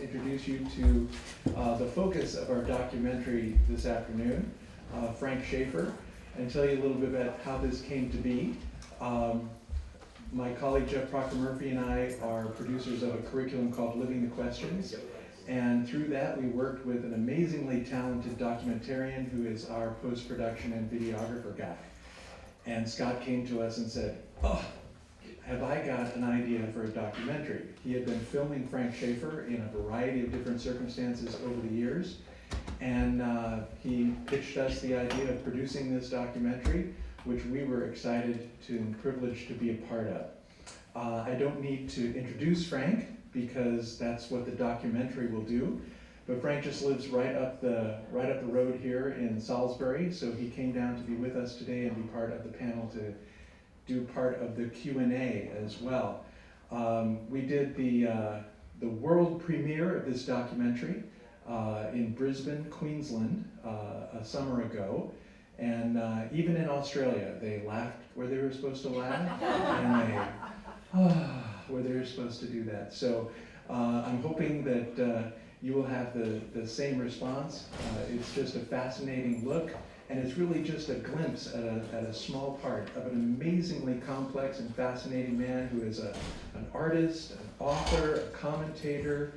introduce you to the focus of our documentary this afternoon, Frank Schaeffer, and tell you a little bit about how this came to be. My colleague Jeff Proctor-Murphy and I are producers of a curriculum called Living the Questions, and through that we worked with an amazingly talented documentarian who is our post-production and videographer guy. And Scott came to us and said, "Oh, have I got an idea for a documentary?" He had been filming Frank Schaeffer in a variety of different circumstances over the years, and he pitched us the idea of producing this documentary, which we were excited and privileged to be a part of. I don't need to introduce Frank because that's what the documentary will do, but Frank just lives right up the road here in Salisbury, so he came down to be with us today and be part of the panel to do part of the Q&A as well. We did the world premiere of this documentary in Brisbane, Queensland, a summer ago. And even in Australia, they laughed where they were supposed to laugh, and they where they were supposed to do that. So I'm hoping that you will have the same response. It's just a fascinating look, and it's really just a glimpse at a small part of an amazingly complex and fascinating man who is an artist, an author, a commentator,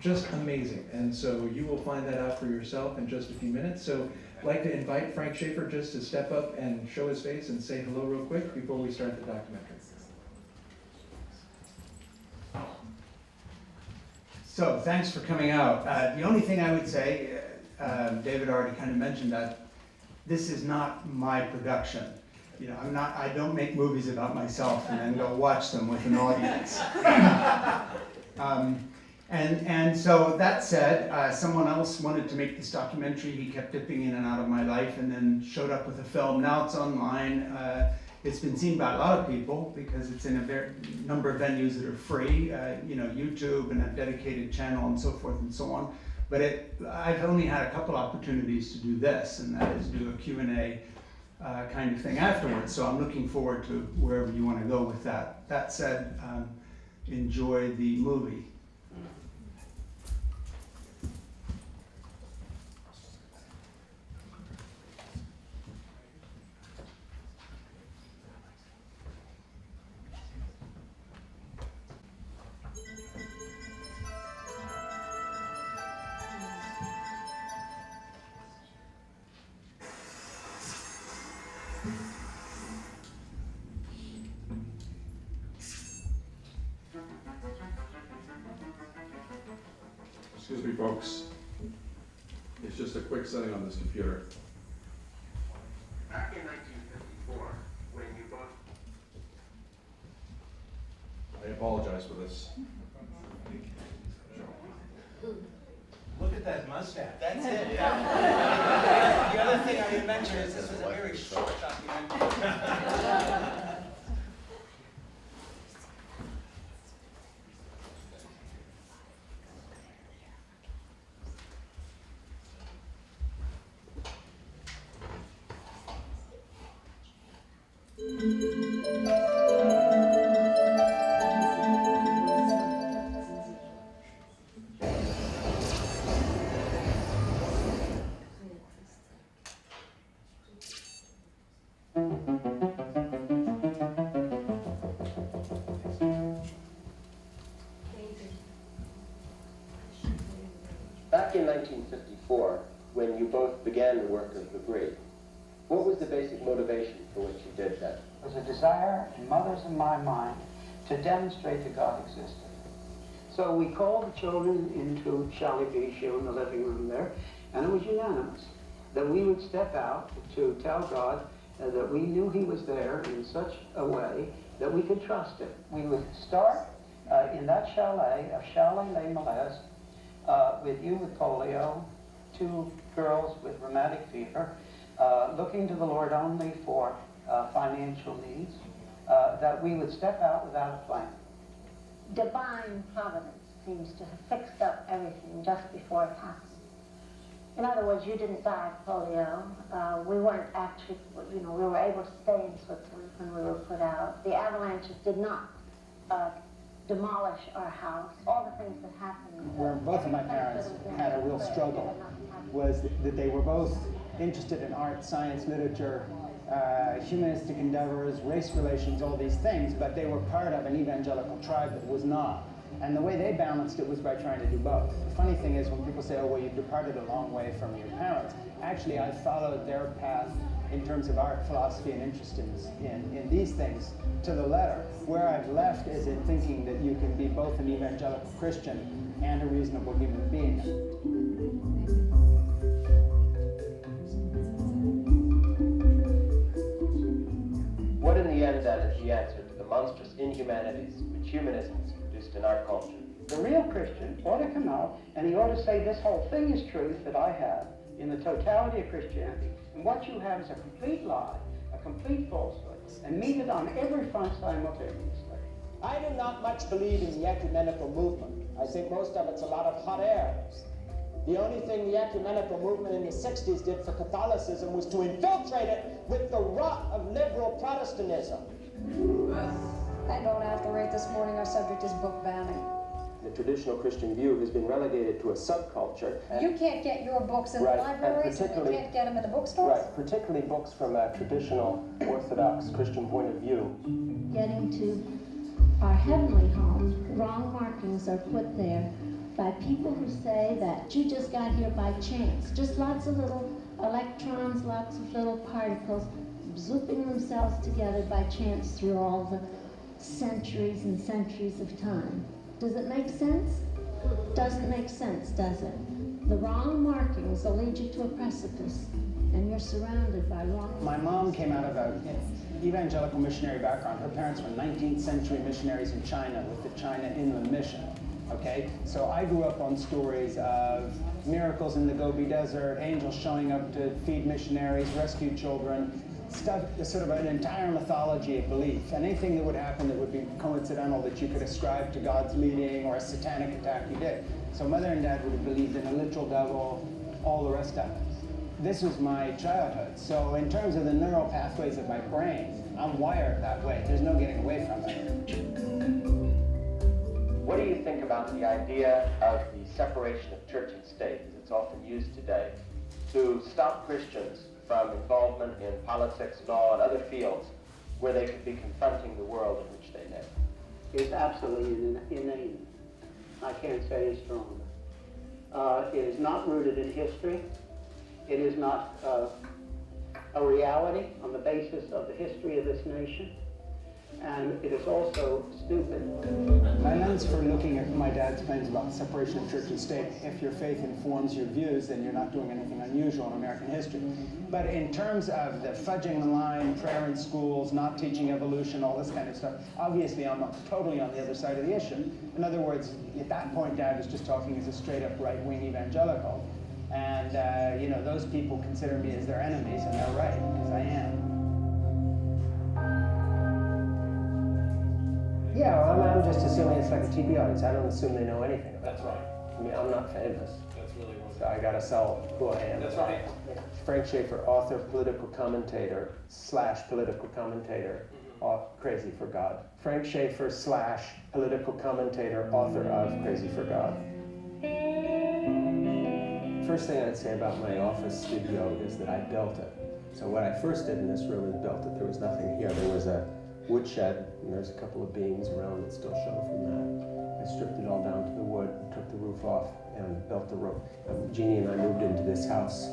just amazing. And so you will find that out for yourself in just a few minutes. So I'd like to invite Frank Schaeffer just to step up and show his face and say hello real quick before we start the documentary. So thanks for coming out. The only thing I would say, David already kind of mentioned that this is not my production. You know, I don't make movies about myself and then go watch them with an audience. And so that said, someone else wanted to make this documentary. He kept dipping in and out of my life and then showed up with a film. Now it's online. It's been seen by a lot of people because it's in a number of venues that are free, you know, YouTube and a dedicated channel and so forth and so on. But I've only had a couple opportunities to do this, and that is do a Q&A kind of thing afterwards. So I'm looking forward to wherever you want to go with that. That said, enjoy the movie. Excuse me, folks. It's just a quick setting on this computer. Back in 1954, when you both... I apologize for this. Look at that mustache. That's it, yeah. The other thing I would mention is this was a very short documentary. Back in 1954, when you both began the work of the Great, what was the basic motivation for which you did that? There was a desire in mother's and my mind to demonstrate that God existed. So we called the children into Shelly in the living room there, and it was unanimous that we would step out to tell God that we knew He was there in such a way that we could trust Him. We would start in that chalet of Chalet Les Malaises with you with polio, 2 girls with rheumatic fever, looking to the Lord only for financial needs, that we would step out without a plan. Divine providence seems to have fixed up everything just before it happened. In other words, you didn't die of polio. We weren't actually, we were able to stay in Switzerland when we were put out. The avalanches did not demolish our house, all the things that happened. Where both of my parents had a real struggle was that they were both interested in art, science, literature, humanistic endeavors, race relations, all these things, but they were part of an evangelical tribe that was not. And the way they balanced it was by trying to do both. The funny thing is when people say, oh, well, you've departed a long way from your parents, actually I followed their path in terms of art, philosophy, and interest in these things to the letter. Where I've left is in thinking that you can be both an evangelical Christian and a reasonable human being. What in the end then is the answer to the monstrous inhumanities which humanism has produced in our culture? The real Christian ought to come out and he ought to say, this whole thing is truth that I have in the totality of Christianity. And what you have is a complete lie, a complete falsehood, and meet it on every front simultaneously. I do not much believe in the ecumenical movement. I think most of it's a lot of hot air. The only thing the ecumenical movement in the 60s did for Catholicism was to infiltrate it with the rot of liberal Protestantism. I don't have to rate this morning. Our subject is book banning. The traditional Christian view has been relegated to a subculture. You can't get your books in the libraries, and you can't get them in the bookstores? Right, particularly books from a traditional Orthodox Christian point of view. Getting to our heavenly home, wrong markings are put there by people who say that you just got here by chance. Just lots of little electrons, lots of little particles zooping themselves together by chance through all the centuries and centuries of time. Does it make sense? Doesn't make sense, does it? The wrong markings will lead you to a precipice, and you're surrounded by wrong. My mom came out of an evangelical missionary background. Her parents were 19th century missionaries in China with the China Inland Mission. Okay, so I grew up on stories of miracles in the Gobi Desert, angels showing up to feed missionaries, rescue children, stuff, sort of an entire mythology of belief. Anything that would happen that would be coincidental that you could ascribe to God's leading or a satanic attack, you did. So Mother and Dad would have believed in a literal devil, all the rest of it. This was my childhood. So in terms of the neural pathways of my brain, I'm wired that way. There's no getting away from it. What do you think about the idea of the separation of church and state, as it's often used today, to stop Christians from involvement in politics, law, and other fields where they could be confronting the world in which they live? It's absolutely inane. I can't say it stronger. It is not rooted in history. It is not a reality on the basis of the history of this nation. And it is also stupid. My lens for looking at my dad's claims about the separation of church and state, if your faith informs your views, then you're not doing anything unusual in American history. But in terms of the fudging the line, prayer in schools, not teaching evolution, all this kind of stuff, obviously I'm totally on the other side of the issue. In other words, at that point, Dad was just talking as a straight-up right-wing evangelical. And, you know, those people consider me as their enemies, and they're right, because I am. Yeah, well, I'm just assuming it's like a TV audience. I don't assume they know anything about it. That's right. I mean, I'm not famous, That's really what so I gotta sell who I am. That's right. Frank Schaeffer, author, political commentator, / political commentator, Crazy for God. Frank Schaeffer / political commentator, author of Crazy for God. First thing I'd say about my office studio is that I built it. So what I first did in this room is built it. There was nothing here. There was a woodshed, and there's a couple of beams around that still show from that. I stripped it all down to the wood, took the roof off, and built the roof. Jeannie and I moved into this house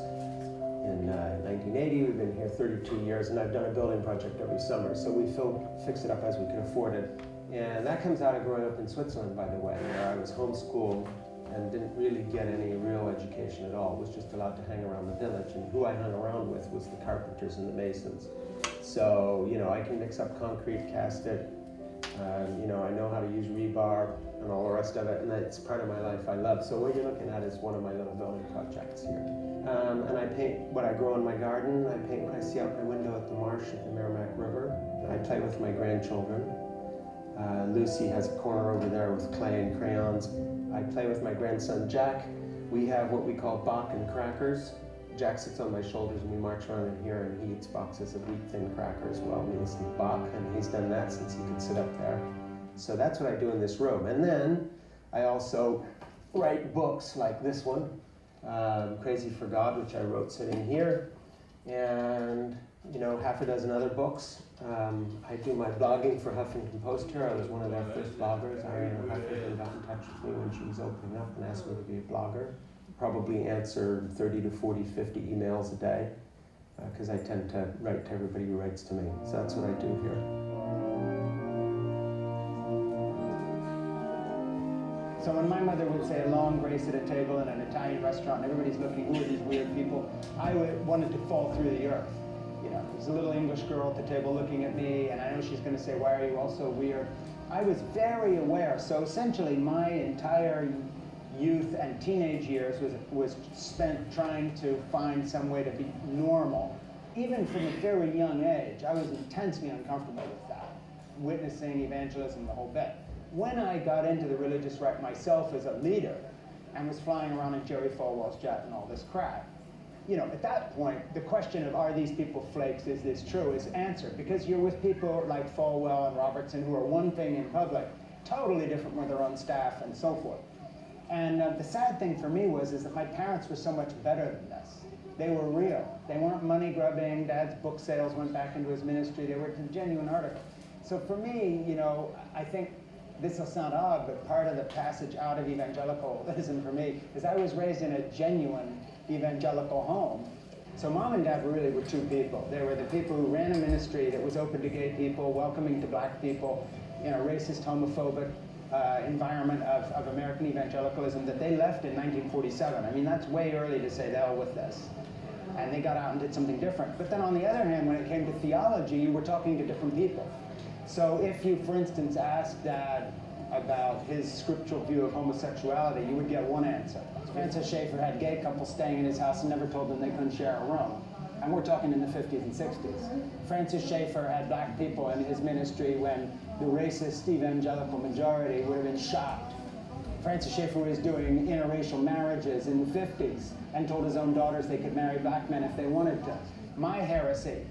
in 1980. We've been here 32 years, and I've done a building project every summer, so we fix it up as we can afford it. And that comes out of growing up in Switzerland, by the way, where I was homeschooled and didn't really get any real education at all. Was just allowed to hang around the village, and who I hung around with was the carpenters and the masons. So, you know, I can mix up concrete, cast it, you know, I know how to use rebar and all the rest of it, and that's part of my life I love. So what you're looking at is one of my little building projects here. And I paint what I grow in my garden. I paint what I see out my window at the marsh at the Merrimack River. And I play with my grandchildren. Lucy has a corner over there with clay and crayons. I play with my grandson Jack. We have what we call Bach and crackers. Jack sits on my shoulders and we march around in here and he eats boxes of wheat thin crackers while we listen to Bach, and he's done that since he could sit up there. So that's what I do in this room. And then I also write books like this one, Crazy for God, which I wrote sitting here, and half a dozen other books. I do my blogging for Huffington Post here. I was one of their first bloggers. Ariana Huffington got in touch with me when she was opening up and asked me to be a blogger. Probably answer 30 to 40, 50 emails a day, because I tend to write to everybody who writes to me. So that's what I do here. So when my mother would say a long grace at a table in an Italian restaurant, and everybody's looking, who are these weird people? I wanted to fall through the earth. There's a little English girl at the table looking at me, and I know she's going to say, why are you all so weird? I was very aware. So essentially my entire youth and teenage years was spent trying to find some way to be normal. Even from a very young age, I was intensely uncomfortable with that, witnessing evangelism, the whole bit. When I got into the religious right myself as a leader and was flying around in Jerry Falwell's jet and all this crap, at that point, the question of are these people flakes, is this true, is answered. Because you're with people like Falwell and Robertson who are one thing in public, totally different when they're on staff and so forth. And the sad thing for me is that my parents were so much better than this. They were real. They weren't money grubbing. Dad's book sales went back into his ministry. They were genuine articles. So for me, I think this will sound odd, but part of the passage out of evangelicalism for me is I was raised in a genuine evangelical home. So mom and dad really were two people. They were the people who ran a ministry that was open to gay people, welcoming to black people, in a racist, homophobic environment of American evangelicalism that they left in 1947. I mean, that's way early to say the hell with this. And they got out and did something different. But then on the other hand, when it came to theology, you were talking to different people. So if you, for instance, asked Dad about his scriptural view of homosexuality, you would get one answer. Francis Schaeffer had gay couples staying in his house and never told them they couldn't share a room. And we're talking in the 50s and 60s. Francis Schaeffer had black people in his ministry when the racist evangelical majority would have been shocked. Francis Schaeffer was doing interracial marriages in the 50s and told his own daughters they could marry black men if they wanted to. My heresy,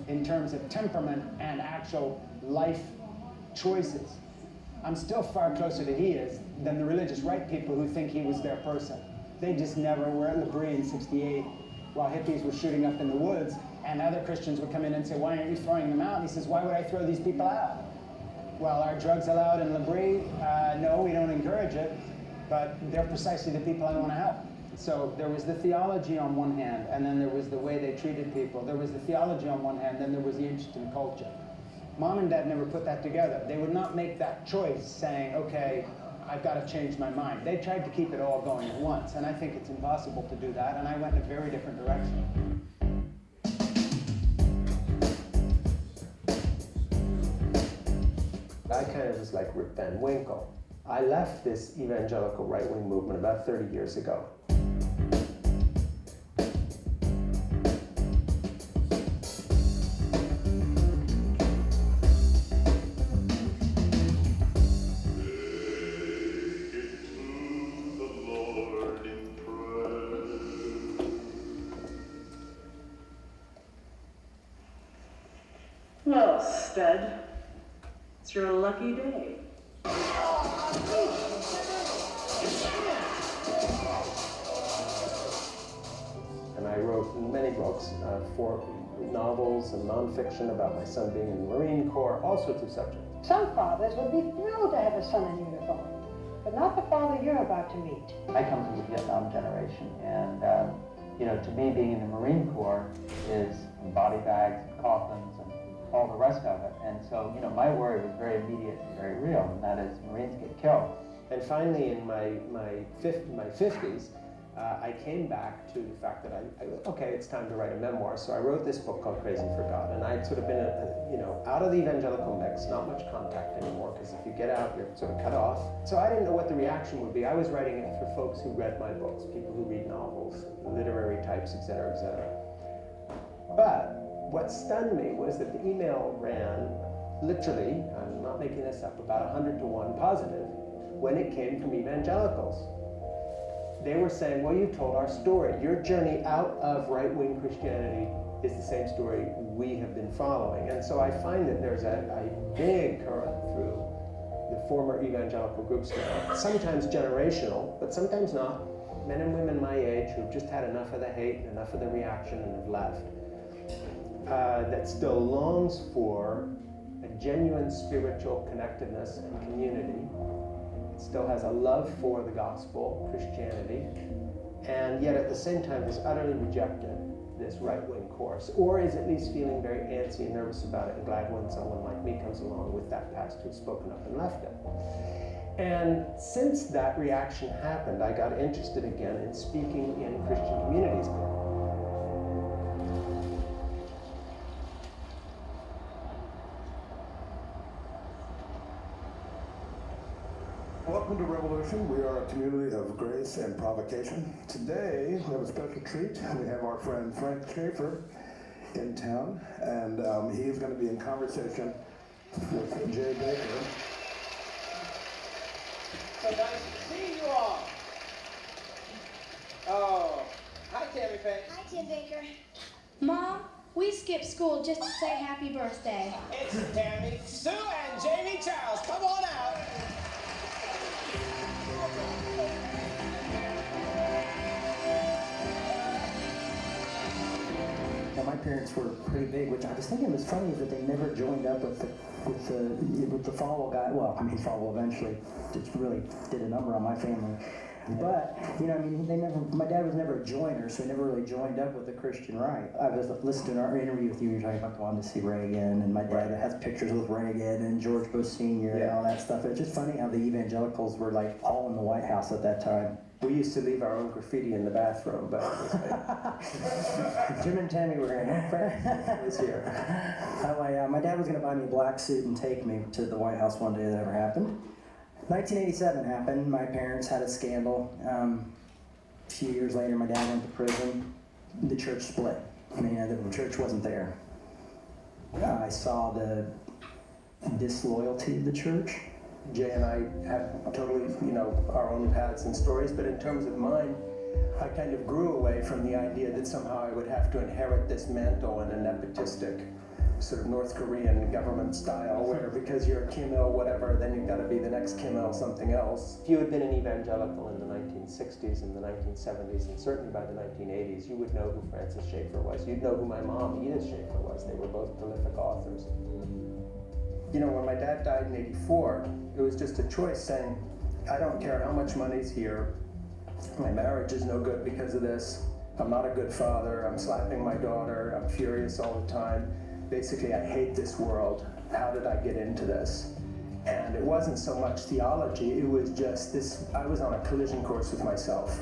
in terms of temperament and actual life choices, I'm still far closer to he is than the religious right people who think he was their person. They just never were at L'Abri in '68 while hippies were shooting up in the woods, and other Christians would come in and say, why aren't you throwing them out? And he says, why would I throw these people out? Well, are drugs allowed in L'Abri? No, we don't encourage it, but they're precisely the people I want to help. So there was the theology on one hand, and then there was the way they treated people. There was the theology on one hand, then there was the interest in culture. Mom and Dad never put that together. They would not make that choice saying, okay, I've got to change my mind. They tried to keep it all going at once, and I think it's impossible to do that, and I went in a very different direction. I kind of was like Rip Van Winkle. I left this evangelical right-wing movement about 30 years ago. Well, stud, it's your lucky day. And I wrote many books, 4 novels and nonfiction about my son being in the Marine Corps, all sorts of subjects. Some fathers would be thrilled to have a son in uniform, but not the father you're about to meet. I come from the Vietnam generation, and to me, being in the Marine Corps is body bags and coffins and all the rest of it. And so, my worry was very immediate and very real, and that is Marines get killed. And finally, in my 50s, I came back to the fact that okay, it's time to write a memoir. So I wrote this book called Crazy for God, and I'd sort of been, out of the evangelical mix, not much contact anymore, because if you get out, you're sort of cut off. So I didn't know what the reaction would be. I was writing it for folks who read my books, people who read novels, literary types, et cetera, et cetera. But what stunned me was that the email ran, literally, I'm not making this up, about 100 to 1 positive when it came from evangelicals. They were saying, well, you told our story. Your journey out of right-wing Christianity is the same story we have been following. And so I find that there's a big current through the former evangelical groups now, sometimes generational, but sometimes not. Men and women my age who've just had enough of the hate and enough of the reaction and have left, that still longs for a genuine spiritual connectedness and community. It still has a love for the gospel, Christianity, and yet at the same time has utterly rejected this right-wing course, or is at least feeling very antsy and nervous about it and glad when someone like me comes along with that past who's spoken up and left it. And since that reaction happened, I got interested again in speaking in Christian communities. Welcome to Revolution. We are a community of grace and provocation. Today, we have a special treat. We have our friend Frank Schaeffer in town, and he's going to be in conversation with Jay Baker. So nice to see you all. Oh, hi, Tammy Faye. Hi, Tim Baker. Mom, we skipped school just to say happy birthday. It's Tammy, Sue, and Jamie Charles. Come on out. Now, my parents were pretty big, which I was thinking was funny that they never joined up with the follow guy. Well, I mean, follow eventually just really did a number on my family. But, you know, I mean, my dad was never a joiner, so he never really joined up with the Christian right. I was listening to our interview with you, you're talking about going to see Reagan, and my dad has pictures with Reagan and George Bush Sr. and all that stuff. It's just funny how the evangelicals were like all in the White House at that time. We used to leave our own graffiti in the bathroom, but Jim and Tammy were going to have Frank was here. My dad was going to buy me a black suit and take me to the White House one day. That never happened. 1987 happened. My parents had a scandal. A few years later, my dad went to prison. The church split. I mean, the church wasn't there. I saw the disloyalty of the church. Jay and I have totally, our own paths and stories, but in terms of mine, I kind of grew away from the idea that somehow I would have to inherit this mantle in a nepotistic sort of North Korean government style, where because you're a Kim Il whatever, then you've got to be the next Kim Il something else. If you had been an evangelical in the 1960s and the 1970s, and certainly by the 1980s, you would know who Francis Schaeffer was. You'd know who my mom, Edith Schaeffer, was. They were both prolific authors. When my dad died in '84, it was just a choice saying, I don't care how much money's here, my marriage is no good because of this, I'm not a good father, I'm slapping my daughter, I'm furious all the time. Basically, I hate this world. How did I get into this? And it wasn't so much theology, it was just this, I was on a collision course with myself.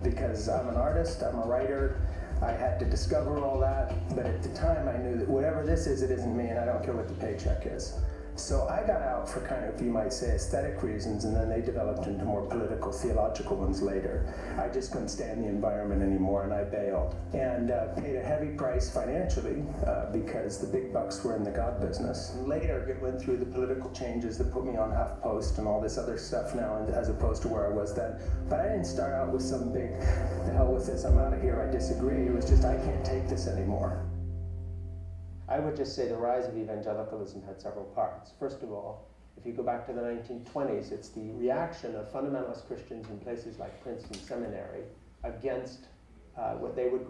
Because I'm an artist, I'm a writer, I had to discover all that, but at the time I knew that whatever this is, it isn't me, and I don't care what the paycheck is. So I got out for kind of, you might say, aesthetic reasons, and then they developed into more political, theological ones later. I just couldn't stand the environment anymore, and I bailed. And paid a heavy price financially, because the big bucks were in the God business. And later, it went through the political changes that put me on HuffPost and all this other stuff now, as opposed to where I was then. But I didn't start out with some big, the hell with this, I'm out of here, I disagree. It was just, I can't take this anymore. I would just say the rise of evangelicalism had several parts. First of all, if you go back to the 1920s, it's the reaction of fundamentalist Christians in places like Princeton Seminary against what they would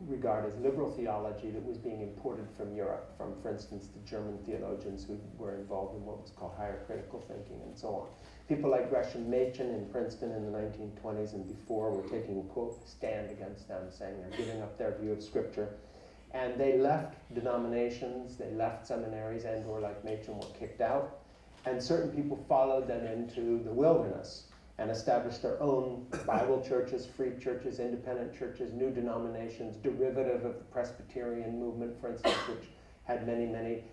regard as liberal theology that was being imported from Europe, from, for instance, the German theologians who were involved in what was called higher critical thinking and so on. People like Gresham Machen in Princeton in the 1920s and before were taking, quote, stand against them, saying they're giving up their view of Scripture. And they left denominations, they left seminaries, and or like Machen were kicked out. And certain people followed them into the wilderness and established their own Bible churches, free churches, independent churches, new denominations, derivative of the Presbyterian movement, for instance, which had many, many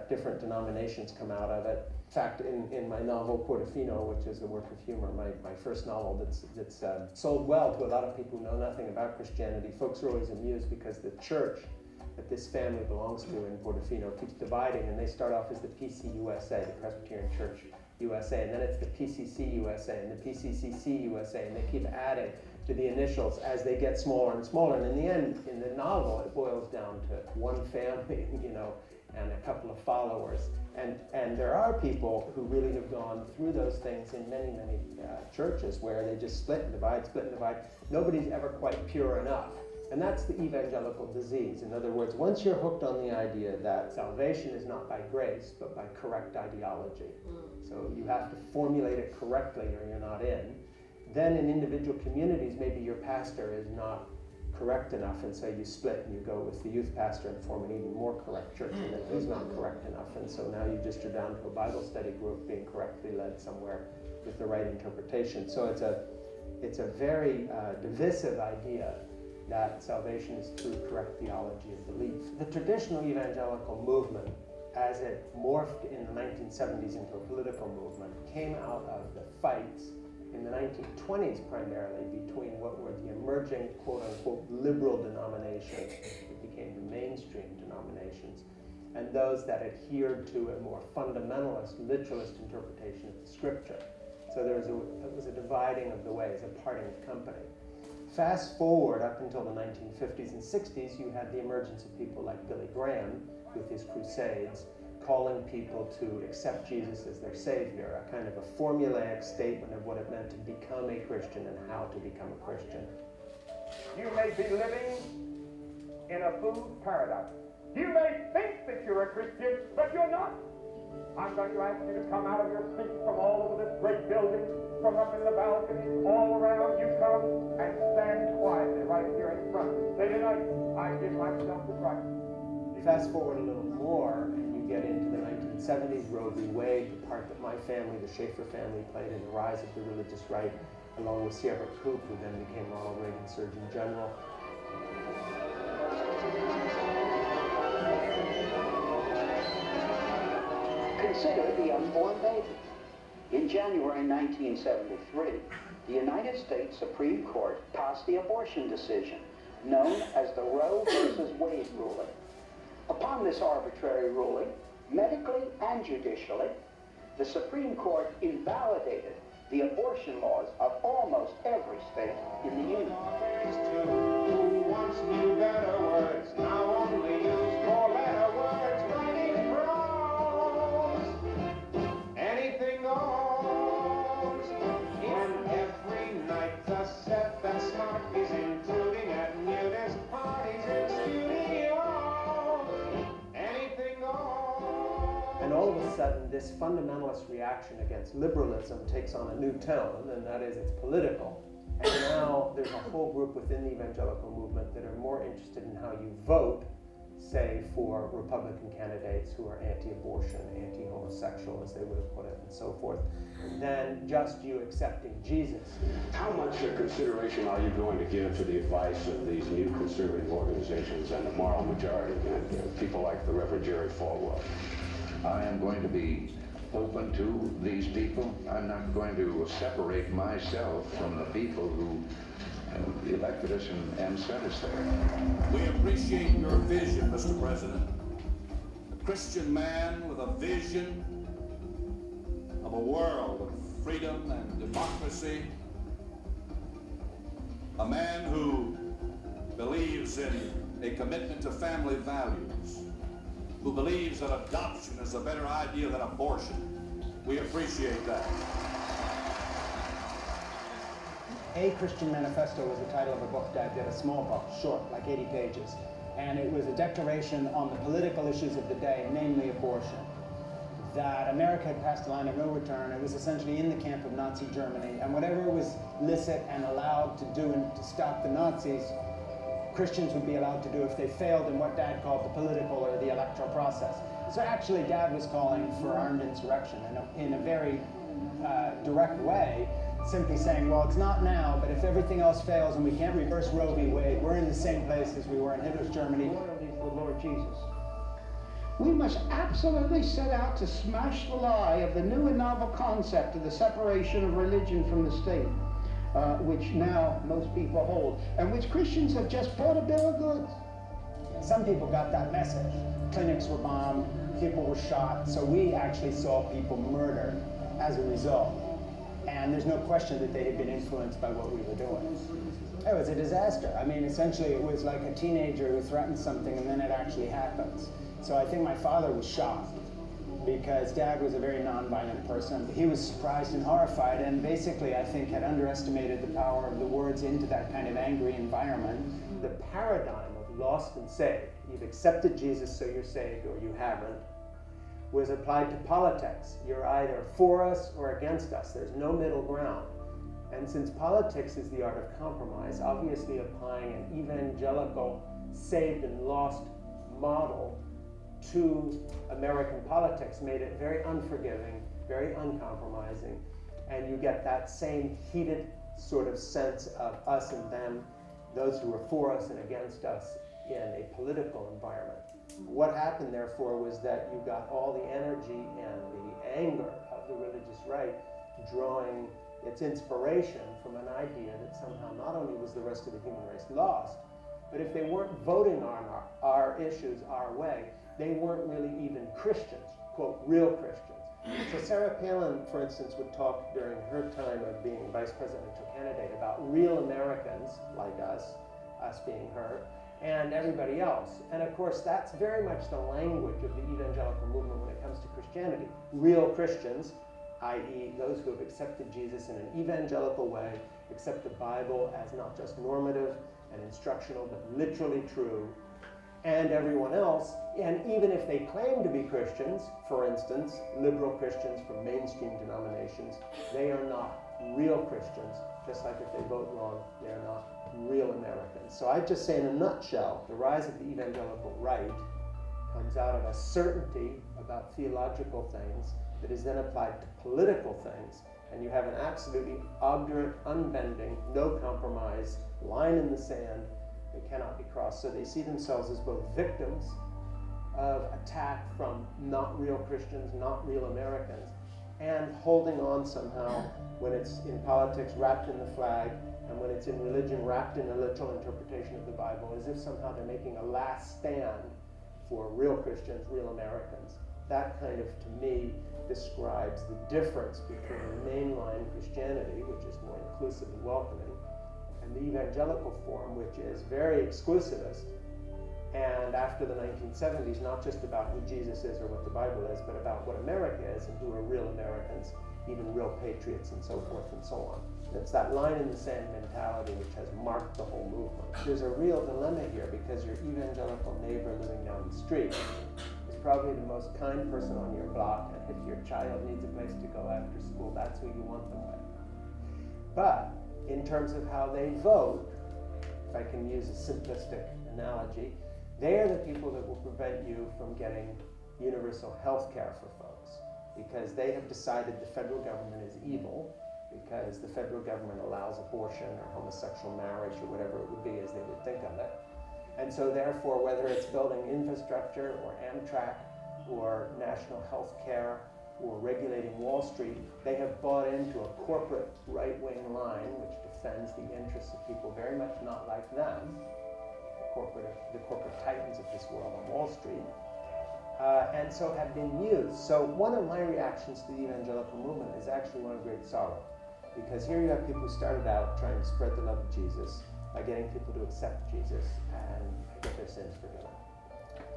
different denominations come out of it. In fact, in my novel, Portofino, which is a work of humor, my first novel that's sold well to a lot of people who know nothing about Christianity, folks are always amused because the church that this family belongs to in Portofino keeps dividing, and they start off as the PCUSA, the Presbyterian Church USA, and then it's the PCC USA and the PCCC USA, and they keep adding to the initials as they get smaller and smaller, and in the end, in the novel, it boils down to one family, and a couple of followers. And there are people who really have gone through those things in many, many churches where they just split and divide, split and divide. Nobody's ever quite pure enough. And that's the evangelical disease. In other words, once you're hooked on the idea that salvation is not by grace, but by correct ideology, so you have to formulate it correctly or you're not in, then in individual communities, maybe your pastor is not correct enough, and so you split and you go with the youth pastor and form an even more correct church, and then he's not correct enough, and so now you just are down to a Bible study group being correctly led somewhere with the right interpretation. So it's a very divisive idea that salvation is through correct theology and belief. The traditional evangelical movement, as it morphed in the 1970s into a political movement, came out of the fights in the 1920s primarily between what were the emerging quote-unquote liberal denominations that became the mainstream denominations, and those that adhered to a more fundamentalist, literalist interpretation of the scripture. So it was a dividing of the ways, a parting of company. Fast forward up until the 1950s and 60s, you had the emergence of people like Billy Graham with his crusades, calling people to accept Jesus as their savior, a kind of a formulaic statement of what it meant to become a Christian and how to become a Christian. You may be living in a food paradise. You may think that you're a Christian, but you're not. I'm going to ask you to come out of your seat from all over this great building, from up in the balcony, all around. You come and stand quietly right here in front. Say tonight, I give myself to Christ. Fast forward a little more, and you get into the 1970s, Roe v. Wade, the part that my family, the Schaeffer family, played in the rise of the religious right, along with Sierra Coop, who then became Ronald Reagan Surgeon General. Consider the unborn baby. In January 1973, the United States Supreme Court passed the abortion decision, known as the Roe versus Wade ruling. Upon this arbitrary ruling, medically and judicially, the Supreme Court invalidated the abortion laws of almost every state in the Union. Who once knew better words, now only use four-letter words, writing prose. Anything goes. And every night the set that's smart is intruding at nudist parties in studio. Anything goes. And all of a sudden, this fundamentalist reaction against liberalism takes on a new tone, and that is it's political. And now there's a whole group within the evangelical movement that are more interested in how you vote, say, for Republican candidates who are anti-abortion, anti-homosexual, as they would have put it, and so forth, than just you accepting Jesus. How much consideration are you going to give to the advice of these new conservative organizations and the moral majority, and people like the Reverend Jerry Falwell? I am going to be open to these people. I'm not going to separate myself from the people who elected us and sent us there. We appreciate your vision, Mr. President. A Christian man with a vision of a world of freedom and democracy. A man who believes in a commitment to family values, who believes that adoption is a better idea than abortion. We appreciate that. A Christian Manifesto was the title of a book that I did, a small book, short, like 80 pages. And it was a declaration on the political issues of the day, namely abortion. That America had passed a line of no return. It was essentially in the camp of Nazi Germany. And whatever was licit and allowed to do to stop the Nazis, Christians would be allowed to do if they failed in what Dad called the political or the electoral process. So actually Dad was calling for armed insurrection in a very direct way, simply saying, well, it's not now, but if everything else fails and we can't reverse Roe v. Wade, we're in the same place as we were in Hitler's Germany. Loyalty to the Lord Jesus. We must absolutely set out to smash the lie of the new and novel concept of the separation of religion from the state. Which now most people hold, and which Christians have just bought a bill of goods. Some people got that message. Clinics were bombed, people were shot, so we actually saw people murdered as a result. And there's no question that they had been influenced by what we were doing. It was a disaster. I mean, essentially it was like a teenager who threatens something and then it actually happens. So I think my father was shocked because Dad was a very nonviolent person. He was surprised and horrified, and basically I think had underestimated the power of the words into that kind of angry environment. The paradigm of lost and saved, you've accepted Jesus so you're saved or you haven't, was applied to politics. You're either for us or against us. There's no middle ground. And since politics is the art of compromise, obviously applying an evangelical saved and lost model to American politics made it very unforgiving, very uncompromising, and you get that same heated sort of sense of us and them, those who are for us and against us in a political environment. What happened, therefore, was that you got all the energy and the anger of the religious right drawing its inspiration from an idea that somehow not only was the rest of the human race lost, but if they weren't voting on our issues our way, they weren't really even Christians, quote, real Christians. So Sarah Palin, for instance, would talk during her time of being vice presidential candidate about real Americans like us being her, and everybody else. And of course, that's very much the language of the evangelical movement when it comes to Christianity. Real Christians, i.e. those who have accepted Jesus in an evangelical way, accept the Bible as not just normative and instructional, but literally true, and everyone else, and even if they claim to be Christians, for instance, liberal Christians from mainstream denominations, they are not real Christians, just like if they vote wrong, they are not real Americans. So I'd just say in a nutshell, the rise of the evangelical right comes out of a certainty about theological things that is then applied to political things, and you have an absolutely obdurate, unbending, no compromise line in the sand that cannot be crossed. So they see themselves as both victims of attack from not real Christians, not real Americans, and holding on somehow when it's in politics wrapped in the flag, and when it's in religion wrapped in a literal interpretation of the Bible, as if somehow they're making a last stand for real Christians, real Americans. That kind of, to me, describes the difference between mainline Christianity, which is more inclusive and welcoming, and the evangelical form, which is very exclusivist, and after the 1970s, not just about who Jesus is or what the Bible is, but about what America is and who are real Americans, even real patriots and so forth and so on. It's that line in the sand mentality which has marked the whole movement. There's a real dilemma here because your evangelical neighbor living down the street is probably the most kind person on your block, and if your child needs a place to go after school, that's who you want them with. But in terms of how they vote, if I can use a simplistic analogy, they are the people that will prevent you from getting universal health care for folks, because they have decided the federal government is evil, because the federal government allows abortion or homosexual marriage or whatever it would be as they would think of it. And so therefore, whether it's building infrastructure or Amtrak or national health care or regulating Wall Street, they have bought into a corporate right-wing line which defends the interests of people very much not like them, the corporate titans of this world on Wall Street, and so have been used. So one of my reactions to the evangelical movement is actually one of great sorrow, because here you have people who started out trying to spread the love of Jesus by getting people to accept Jesus and get their sins forgiven.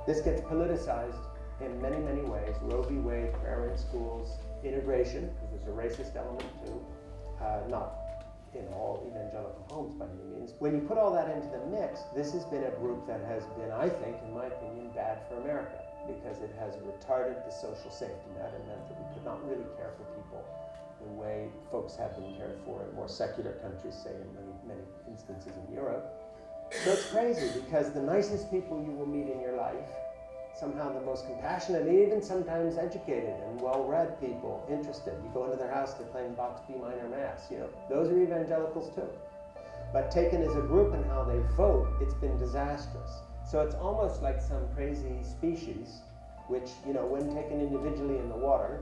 This gets politicized in many, many ways. Roe v. Wade, prayer in schools, integration, because there's a racist element too, not in all evangelical homes by any means. When you put all that into the mix, this has been a group that has been, I think, in my opinion, bad for America, because it has retarded the social safety net and meant that we could not really care for people the way folks have been cared for in more secular countries, say in many instances in Europe. So it's crazy, because the nicest people you will meet in your life, somehow the most compassionate, and even sometimes educated and well-read people, interested. You go into their house, they're playing Bach B minor Mass, those are evangelicals too. But taken as a group and how they vote, it's been disastrous. So it's almost like some crazy species, which, when taken individually in the water,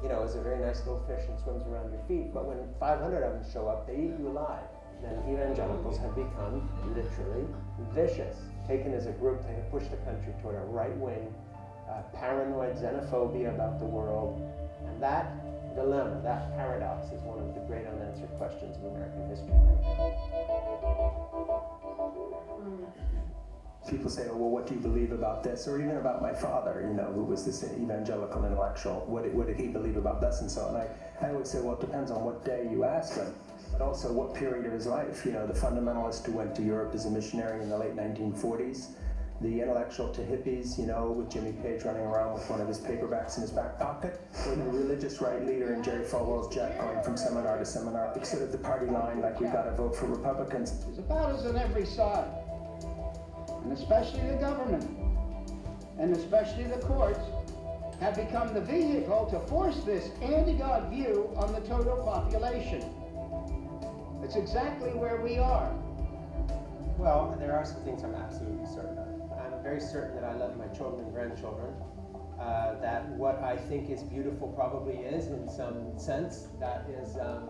is a very nice little fish and swims around your feet, but when 500 of them show up, they eat you alive. Then evangelicals have become literally vicious. Taken as a group, they have pushed the country toward a right-wing, paranoid xenophobia about the world. And that dilemma, that paradox, is one of the great unanswered questions of American history right now. people say, oh, well, what do you believe about this? Or even about my father, you know, who was this evangelical intellectual. What did he believe about this and so on? I always say, well, it depends on what day you ask him, but also what period of his life. You know, the fundamentalist who went to Europe as a missionary in the late 1940s, the intellectual to hippies, you know, with Jimmy Page running around with one of his paperbacks in his back pocket, or the religious right leader in Jerry Falwell's jet going from seminar to seminar, sort of the party line, like we've got to vote for Republicans. There's about us on every side, and especially the government, and especially the courts, have become the vehicle to force this anti-God view on the total population. It's exactly where we are. Well, there are some things I'm absolutely certain of. I'm very certain that I love my children and grandchildren, that what I think is beautiful probably is, in some sense, that is, I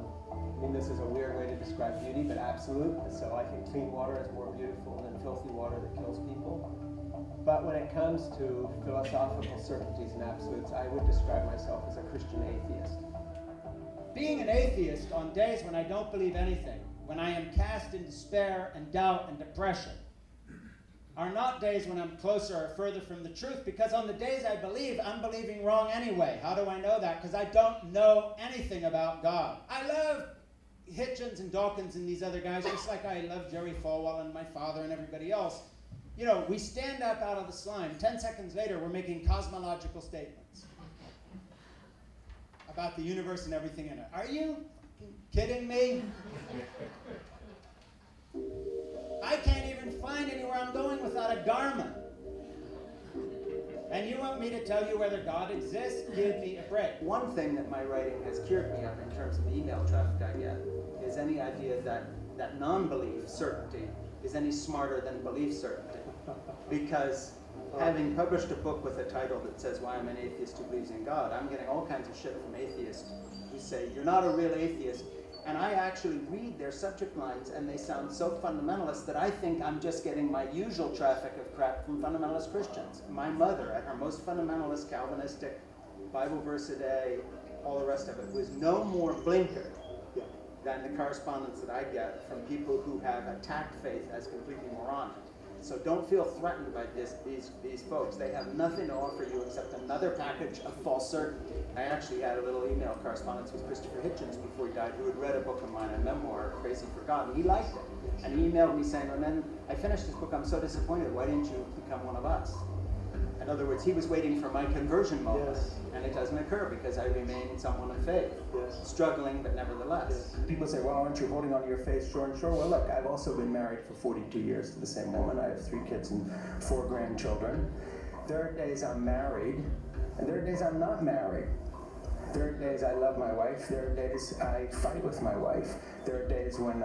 mean, this is a weird way to describe beauty, but absolute. So I think clean water is more beautiful than filthy water that kills people. But when it comes to philosophical certainties and absolutes, I would describe myself as a Christian atheist. Being an atheist on days when I don't believe anything, when I am cast in despair and doubt and depression, are not days when I'm closer or further from the truth, because on the days I believe, I'm believing wrong anyway. How do I know that? Because I don't know anything about God. I love Hitchens and Dawkins and these other guys, just like I love Jerry Falwell and my father and everybody else. You know, we stand up out of the slime. 10 seconds later, we're making cosmological statements about the universe and everything in it. Are you kidding me? I can't even find anywhere I'm going without a garment. And you want me to tell you whether God exists? Give me a break. One thing that my writing has cured me of in terms of the email traffic I get is any idea that non-belief certainty is any smarter than belief certainty. Because having published a book with a title that says Why I'm an Atheist Who Believes in God, I'm getting all kinds of shit from atheists who say, you're not a real atheist. And I actually read their subject lines and they sound so fundamentalist that I think I'm just getting my usual traffic of crap from fundamentalist Christians. My mother, at her most fundamentalist, Calvinistic, Bible verse a day, all the rest of it, was no more blinkered than the correspondence that I get from people who have attacked faith as completely moronic. So don't feel threatened by these folks. They have nothing to offer you except another package of false certainty. I actually had a little email correspondence with Christopher Hitchens before he died, who had read a book of mine, a memoir, Crazy for God, and he liked it. And he emailed me saying, and then I finished this book, I'm so disappointed, why didn't you become one of us? In other words, he was waiting for my conversion moment, and it doesn't occur because I remain someone of faith, struggling, but nevertheless. People say, well, aren't you holding on to your faith? Sure and sure. Well, look, I've also been married for 42 years to the same woman. I have 3 kids and 4 grandchildren. There are days I'm married, and there are days I'm not married. There are days I love my wife. There are days I fight with my wife. There are days when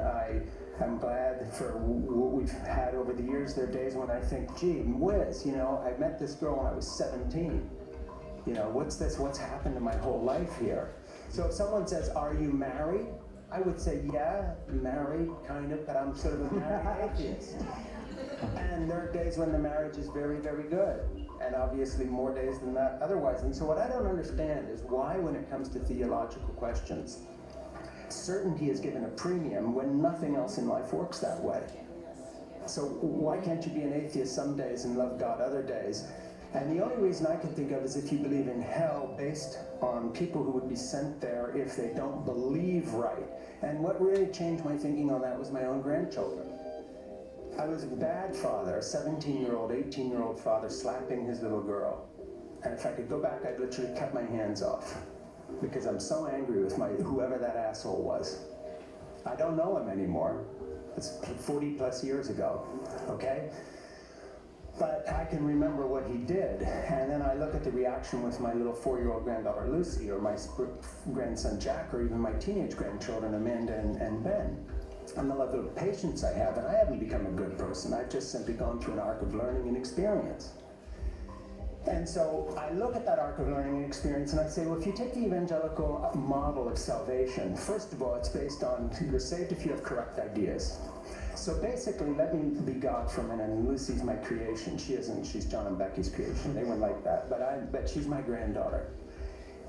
I'm glad for what we've had over the years. There are days when I think, gee whiz, you know, I met this girl when I was 17. You know, what's this? What's happened to my whole life here? So if someone says, are you married? I would say, yeah, married, kind of, but I'm sort of a married atheist. And there are days when the marriage is very, very good. And obviously more days than that otherwise. And so what I don't understand is why, when it comes to theological questions, certainty is given a premium when nothing else in life works that way. So why can't you be an atheist some days and love God other days? And the only reason I can think of is if you believe in hell based on people who would be sent there if they don't believe right. And what really changed my thinking on that was my own grandchildren. I was a bad father, a 17-year-old, 18-year-old father slapping his little girl. And if I could go back, I'd literally cut my hands off because I'm so angry with whoever that asshole was. I don't know him anymore. It's 40 plus years ago, okay? But I can remember what he did. And then I look at the reaction with my little 4-year-old granddaughter Lucy, or my grandson Jack, or even my teenage grandchildren Amanda and Ben. And the level of patience I have, and I haven't become a good person. I've just simply gone through an arc of learning and experience. And so I look at that arc of learning and experience and I say, well, if you take the evangelical model of salvation, first of all, it's based on you're saved if you have correct ideas. So basically, let me be God for a minute, and Lucy's my creation. She isn't, she's John and Becky's creation. They weren't like that, but she's my granddaughter.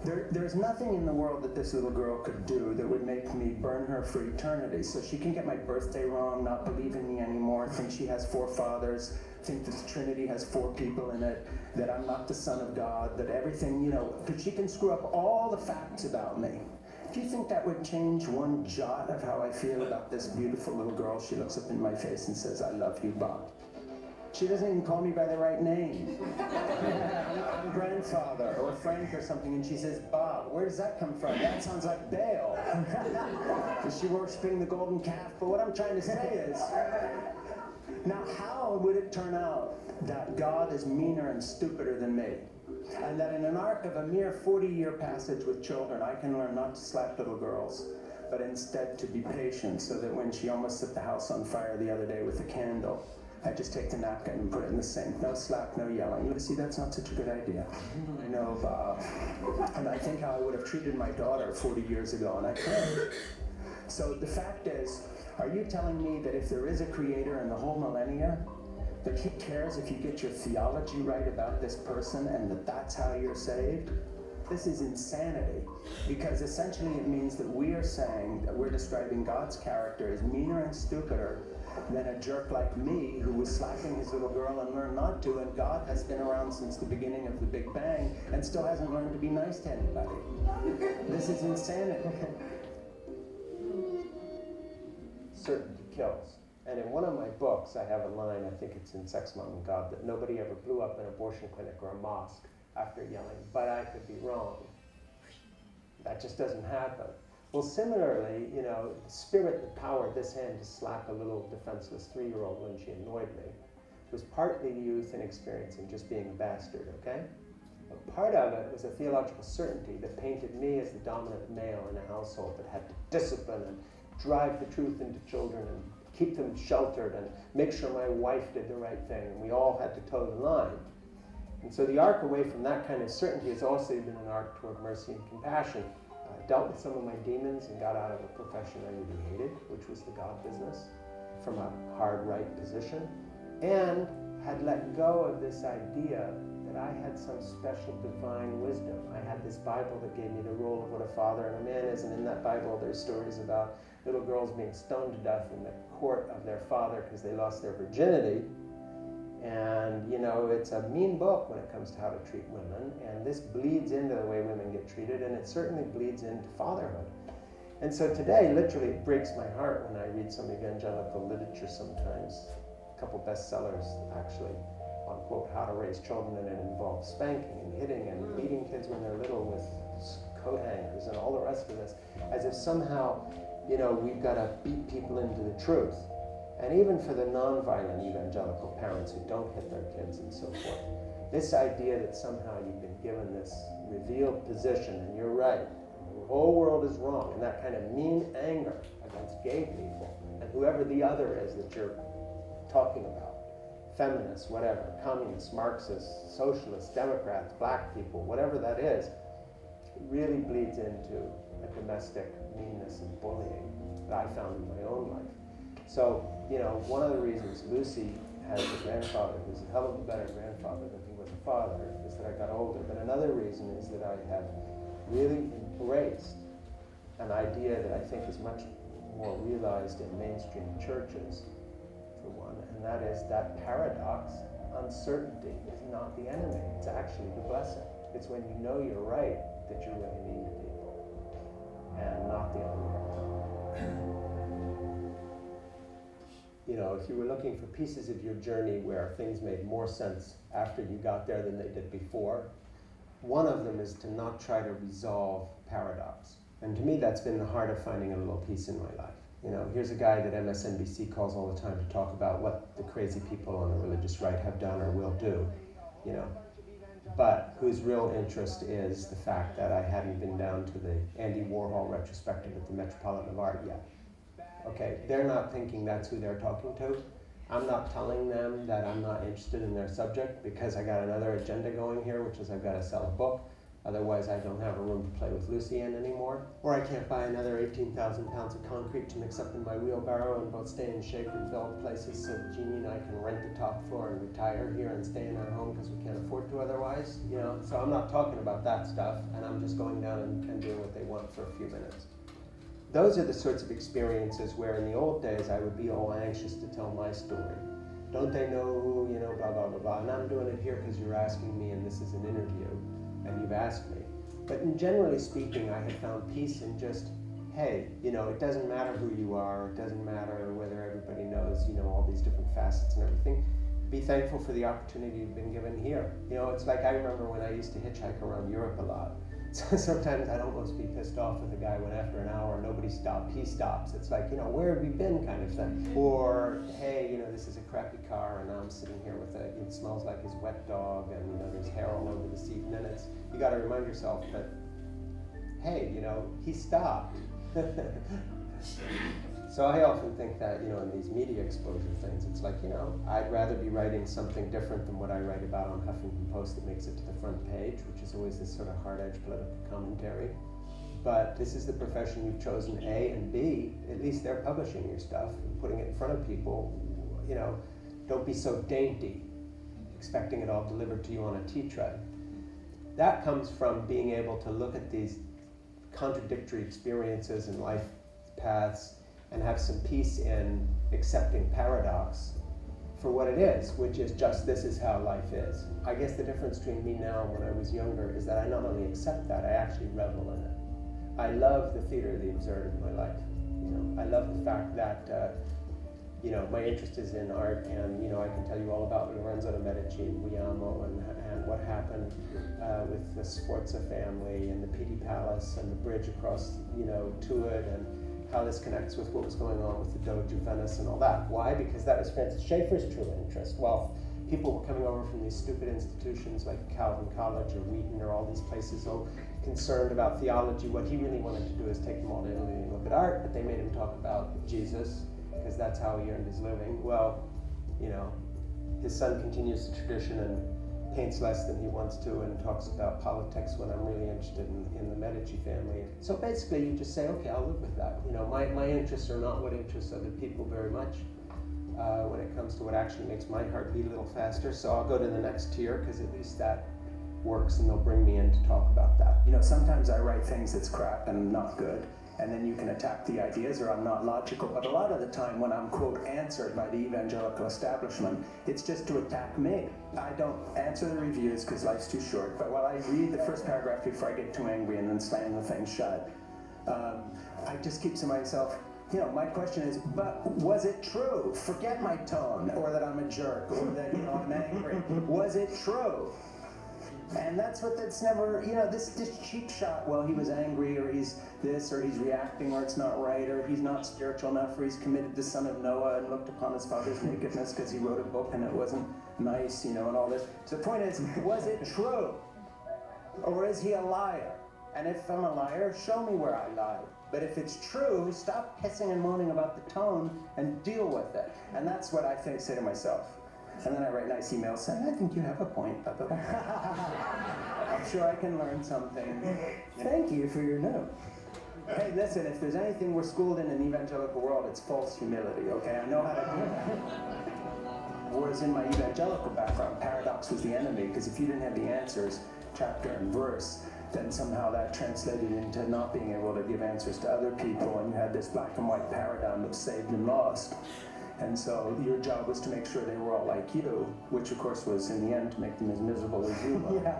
There's nothing in the world that this little girl could do that would make me burn her for eternity. So she can get my birthday wrong, not believe in me anymore, think she has 4 fathers, think that the Trinity has 4 people in it, that I'm not the Son of God, that everything, you know, because she can screw up all the facts about me. Do you think that would change one jot of how I feel about this beautiful little girl? She looks up in my face and says, I love you, Bob. She doesn't even call me by the right name. I'm grandfather or Frank or something, and she says, Bob. Where does that come from? That sounds like Baal. Is she worshiping the golden calf? But what I'm trying to say is, now how would it turn out that God is meaner and stupider than me? And that in an arc of a mere 40-year passage with children, I can learn not to slap little girls, but instead to be patient, so that when she almost set the house on fire the other day with a candle, I just take the napkin and put it in the sink. No slap, no yelling. You see, that's not such a good idea. I know, Bob. And I think how I would have treated my daughter 40 years ago, and I couldn't. So the fact is, are you telling me that if there is a creator in the whole millennia, that he cares if you get your theology right about this person and that that's how you're saved? This is insanity, because essentially it means that we are saying that we're describing God's character as meaner and stupider than a jerk like me who was slapping his little girl and learned not to, and God has been around since the beginning of the Big Bang and still hasn't learned to be nice to anybody. This is insanity. Certainty kills. And in one of my books, I have a line, I think it's in Sex, Mom, and God, that nobody ever blew up an abortion clinic or a mosque after yelling, but I could be wrong. That just doesn't happen. Well, similarly, you know, the spirit that powered this hand to slap a little defenseless 3-year-old when she annoyed me was partly youth and experience and just being a bastard, okay? But part of it was a theological certainty that painted me as the dominant male in a household that had to discipline and drive the truth into children and keep them sheltered and make sure my wife did the right thing, and we all had to toe the line. And so the arc away from that kind of certainty has also been an arc toward mercy and compassion. I dealt with some of my demons and got out of a profession I really hated, which was the God business, from a hard right position, and had let go of this idea that I had some special divine wisdom. I had this Bible that gave me the role of what a father and a man is, and in that Bible there's stories about little girls being stoned to death in the court of their father because they lost their virginity. And, you know, it's a mean book when it comes to how to treat women, and this bleeds into the way women get treated, and it certainly bleeds into fatherhood. And so today, literally, it breaks my heart when I read some evangelical literature sometimes, a couple bestsellers, actually, on, quote, how to raise children, and it involves spanking and hitting and beating kids when they're little with coat hangers and all the rest of this, as if somehow, you know, we've got to beat people into the truth. And even for the non-violent evangelical parents who don't hit their kids and so forth, this idea that somehow you've been given this revealed position, and you're right, the whole world is wrong, and that kind of mean anger against gay people, and whoever the other is that you're talking about, feminists, whatever, communists, Marxists, socialists, Democrats, black people, whatever that is, it really bleeds into a domestic meanness and bullying that I found in my own life. So, you know, one of the reasons Lucy has a grandfather who's a hell of a better grandfather than he was a father is that I got older. But another reason is that I have really embraced an idea that I think is much more realized in mainstream churches, for one, and that is that paradox, uncertainty is not the enemy, it's actually the blessing. It's when you know you're right that you're really mean to people, and not the other way around. You know, if you were looking for pieces of your journey where things made more sense after you got there than they did before, one of them is to not try to resolve paradox. And to me, that's been the heart of finding a little peace in my life. You know, here's a guy that MSNBC calls all the time to talk about what the crazy people on the religious right have done or will do, you know, but whose real interest is the fact that I hadn't been down to the Andy Warhol retrospective at the Metropolitan of Art yet. Okay, they're not thinking that's who they're talking to. I'm not telling them that I'm not interested in their subject because I got another agenda going here, which is I've got to sell a book. Otherwise, I don't have a room to play with Lucy in anymore. Or I can't buy another 18,000 pounds of concrete to mix up in my wheelbarrow and both stay in Schaeffer and build places so Jeannie and I can rent the top floor and retire here and stay in our home because we can't afford to otherwise. You know, so I'm not talking about that stuff, and I'm just going down and doing what they want for a few minutes. Those are the sorts of experiences where in the old days I would be all anxious to tell my story. Don't they know who, you know, blah, blah, blah, blah. And I'm doing it here because you're asking me, and this is an interview, and you've asked me. But generally speaking, I have found peace in just, hey, you know, it doesn't matter who you are, it doesn't matter whether everybody knows, you know, all these different facets and everything. Be thankful for the opportunity you've been given here. You know, it's like I remember when I used to hitchhike around Europe a lot. So sometimes I'd almost be pissed off with a guy when after an hour nobody stopped, he stops. It's like, you know, where have you been kind of thing. Or, hey, you know, this is a crappy car and now I'm sitting here with it smells like his wet dog and, you know, there's hair all over the seat. And then you got to remind yourself that, hey, you know, he stopped. So I often think that, you know, in these media exposure things, it's like, you know, I'd rather be writing something different than what I write about on Huffington Post that makes it to the front page, which is always this sort of hard-edged political commentary. But this is the profession you've chosen, A, and B, at least they're publishing your stuff and putting it in front of people. You know, don't be so dainty, expecting it all delivered to you on a tea tray. That comes from being able to look at these contradictory experiences and life paths and have some peace in accepting paradox for what it is, which is just this is how life is. I guess the difference between me now and when I was younger is that I not only accept that, I actually revel in it. I love the theater of the absurd in my life. You know, I love the fact that you know, my interest is in art, and you know, I can tell you all about Lorenzo de Medici and Guglielmo and what happened with the Sforza family and the Pitti Palace and the bridge across, you know, to it, and how this connects with what was going on with the Doge of Venice and all that. Why? Because that was Francis Schaeffer's true interest. While people were coming over from these stupid institutions like Calvin College or Wheaton or all these places, all concerned about theology, what he really wanted to do is take them all to Italy and look at art, but they made him talk about Jesus, because that's how he earned his living. Well, you know, his son continues the tradition and paints less than he wants to and talks about politics when I'm really interested in the Medici family. So basically you just say, okay, I'll live with that. You know, my interests are not what interests other people very much when it comes to what actually makes my heart beat a little faster. So I'll go to the next tier because at least that works and they'll bring me in to talk about that. You know, sometimes I write things that's crap and not good, and then you can attack the ideas or I'm not logical, but a lot of the time when I'm, quote, answered by the evangelical establishment, it's just to attack me. I don't answer the reviews because life's too short, but while I read the first paragraph before I get too angry and then slam the thing shut, I just keep to myself, you know, my question is, but was it true? Forget my tone, or that I'm a jerk, or that, you know, I'm angry. Was it true? And that's never, you know, this cheap shot, well, he was angry, or he's this, or he's reacting, or it's not right, or he's not spiritual enough, or he's committed the son of Noah and looked upon his father's nakedness because he wrote a book and it wasn't nice, you know, and all this. So the point is, was it true? Or is he a liar? And if I'm a liar, show me where I lied. But if it's true, stop pissing and moaning about the tone and deal with it. And that's what I say to myself. And then I write nice emails saying, I think you have a point. I'm sure I can learn something. Thank you for your note. Hey, listen, if there's anything we're schooled in the evangelical world, it's false humility, okay? I know how to do that. Whereas in my evangelical background, paradox was the enemy, because if you didn't have the answers, chapter and verse, then somehow that translated into not being able to give answers to other people, and you had this black and white paradigm of saved and lost. And so your job was to make sure they were all like you, which of course was in the end to make them as miserable as you were. Yeah.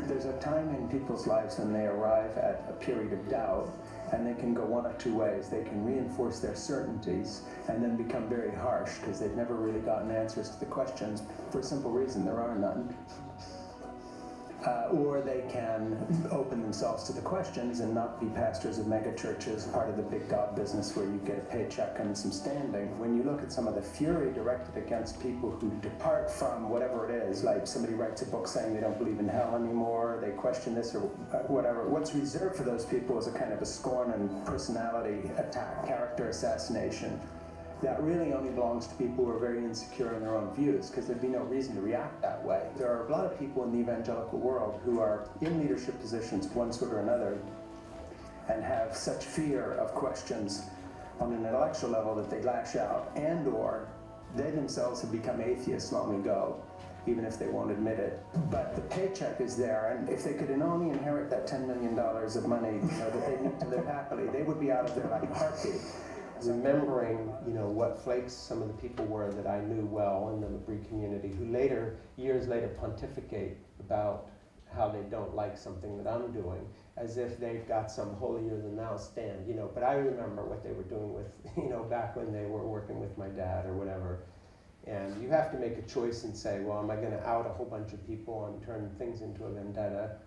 There's a time in people's lives when they arrive at a period of doubt, and they can go one of two ways. They can reinforce their certainties and then become very harsh because they've never really gotten answers to the questions for a simple reason, there are none. Or they can open themselves to the questions and not be pastors of megachurches, part of the big God business where you get a paycheck and some standing. When you look at some of the fury directed against people who depart from whatever it is, like somebody writes a book saying they don't believe in hell anymore, they question this or whatever, what's reserved for those people is a kind of a scorn and personality attack, character assassination. That really only belongs to people who are very insecure in their own views, because there'd be no reason to react that way. There are a lot of people in the evangelical world who are in leadership positions of one sort or another and have such fear of questions on an intellectual level that they lash out, and or they themselves have become atheists long ago, even if they won't admit it. But the paycheck is there, and if they could only inherit that $10 million of money, you know, that they need to live happily, they would be out of there like a heartbeat. remembering, what flakes some of the people were that I knew well in the Labrie community, who years later, pontificate about how they don't like something that I'm doing, as if they've got some holier-than-thou stand, But I remember what they were doing with, back when they were working with my dad or whatever. And you have to make a choice and say, well, am I going to out a whole bunch of people and turn things into a vendetta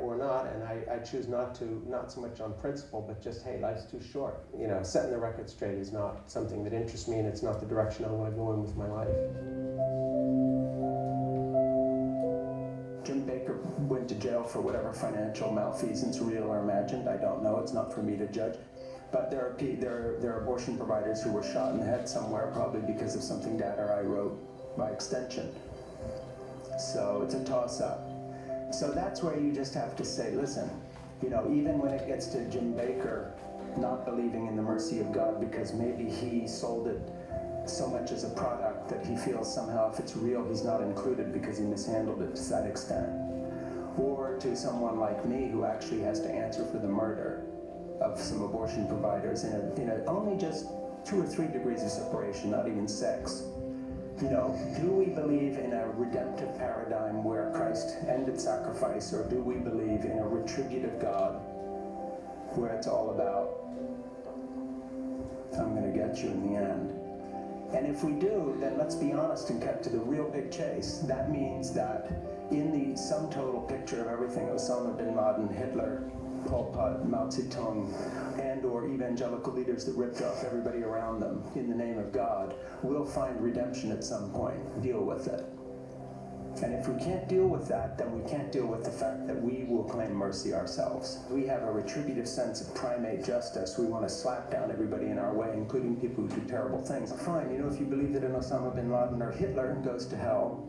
or not? And I choose not to, not so much on principle, but just, hey, life's too short. Setting the record straight is not something that interests me, and it's not the direction I want to go in with my life. Jim Baker went to jail for whatever financial malfeasance, real or imagined. I don't know. It's not for me to judge. But there are abortion providers who were shot in the head somewhere, probably because of something Dad or I wrote by extension. So it's a toss-up. So that's where you just have to say, listen, even when it gets to Jim Baker not believing in the mercy of God because maybe he sold it so much as a product that he feels somehow if it's real he's not included because he mishandled it to that extent. Or to someone like me who actually has to answer for the murder of some abortion providers in a only just 2 or 3 degrees of separation, not even 6. Do we believe in a redemptive paradigm where Christ ended sacrifice, or do we believe in a retributive God where it's all about, I'm going to get you in the end? And if we do, then let's be honest and cut to the real big chase. That means that in the sum total picture of everything, Osama bin Laden, Hitler, Pol Pot, Mao Zedong, and or evangelical leaders that ripped off everybody around them in the name of God, will find redemption at some point. Deal with it. And if we can't deal with that, then we can't deal with the fact that we will claim mercy ourselves. We have a retributive sense of primate justice. We want to slap down everybody in our way, including people who do terrible things. Fine, if you believe that an Osama bin Laden or Hitler goes to hell,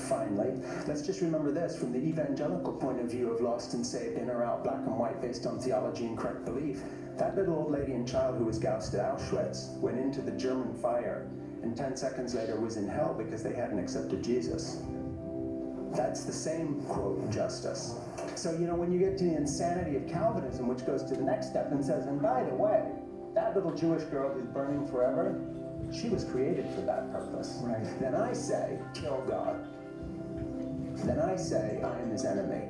finally, let's just remember this, from the evangelical point of view of lost and saved, in or out, black and white, based on theology and correct belief, that little old lady and child who was gouged at Auschwitz went into the German fire and 10 seconds later was in hell because they hadn't accepted Jesus. That's the same, quote, justice. So, when you get to the insanity of Calvinism, which goes to the next step and says, and by the way, that little Jewish girl who's burning forever, she was created for that purpose. Right. Then I say, kill God. Then I say, I am his enemy.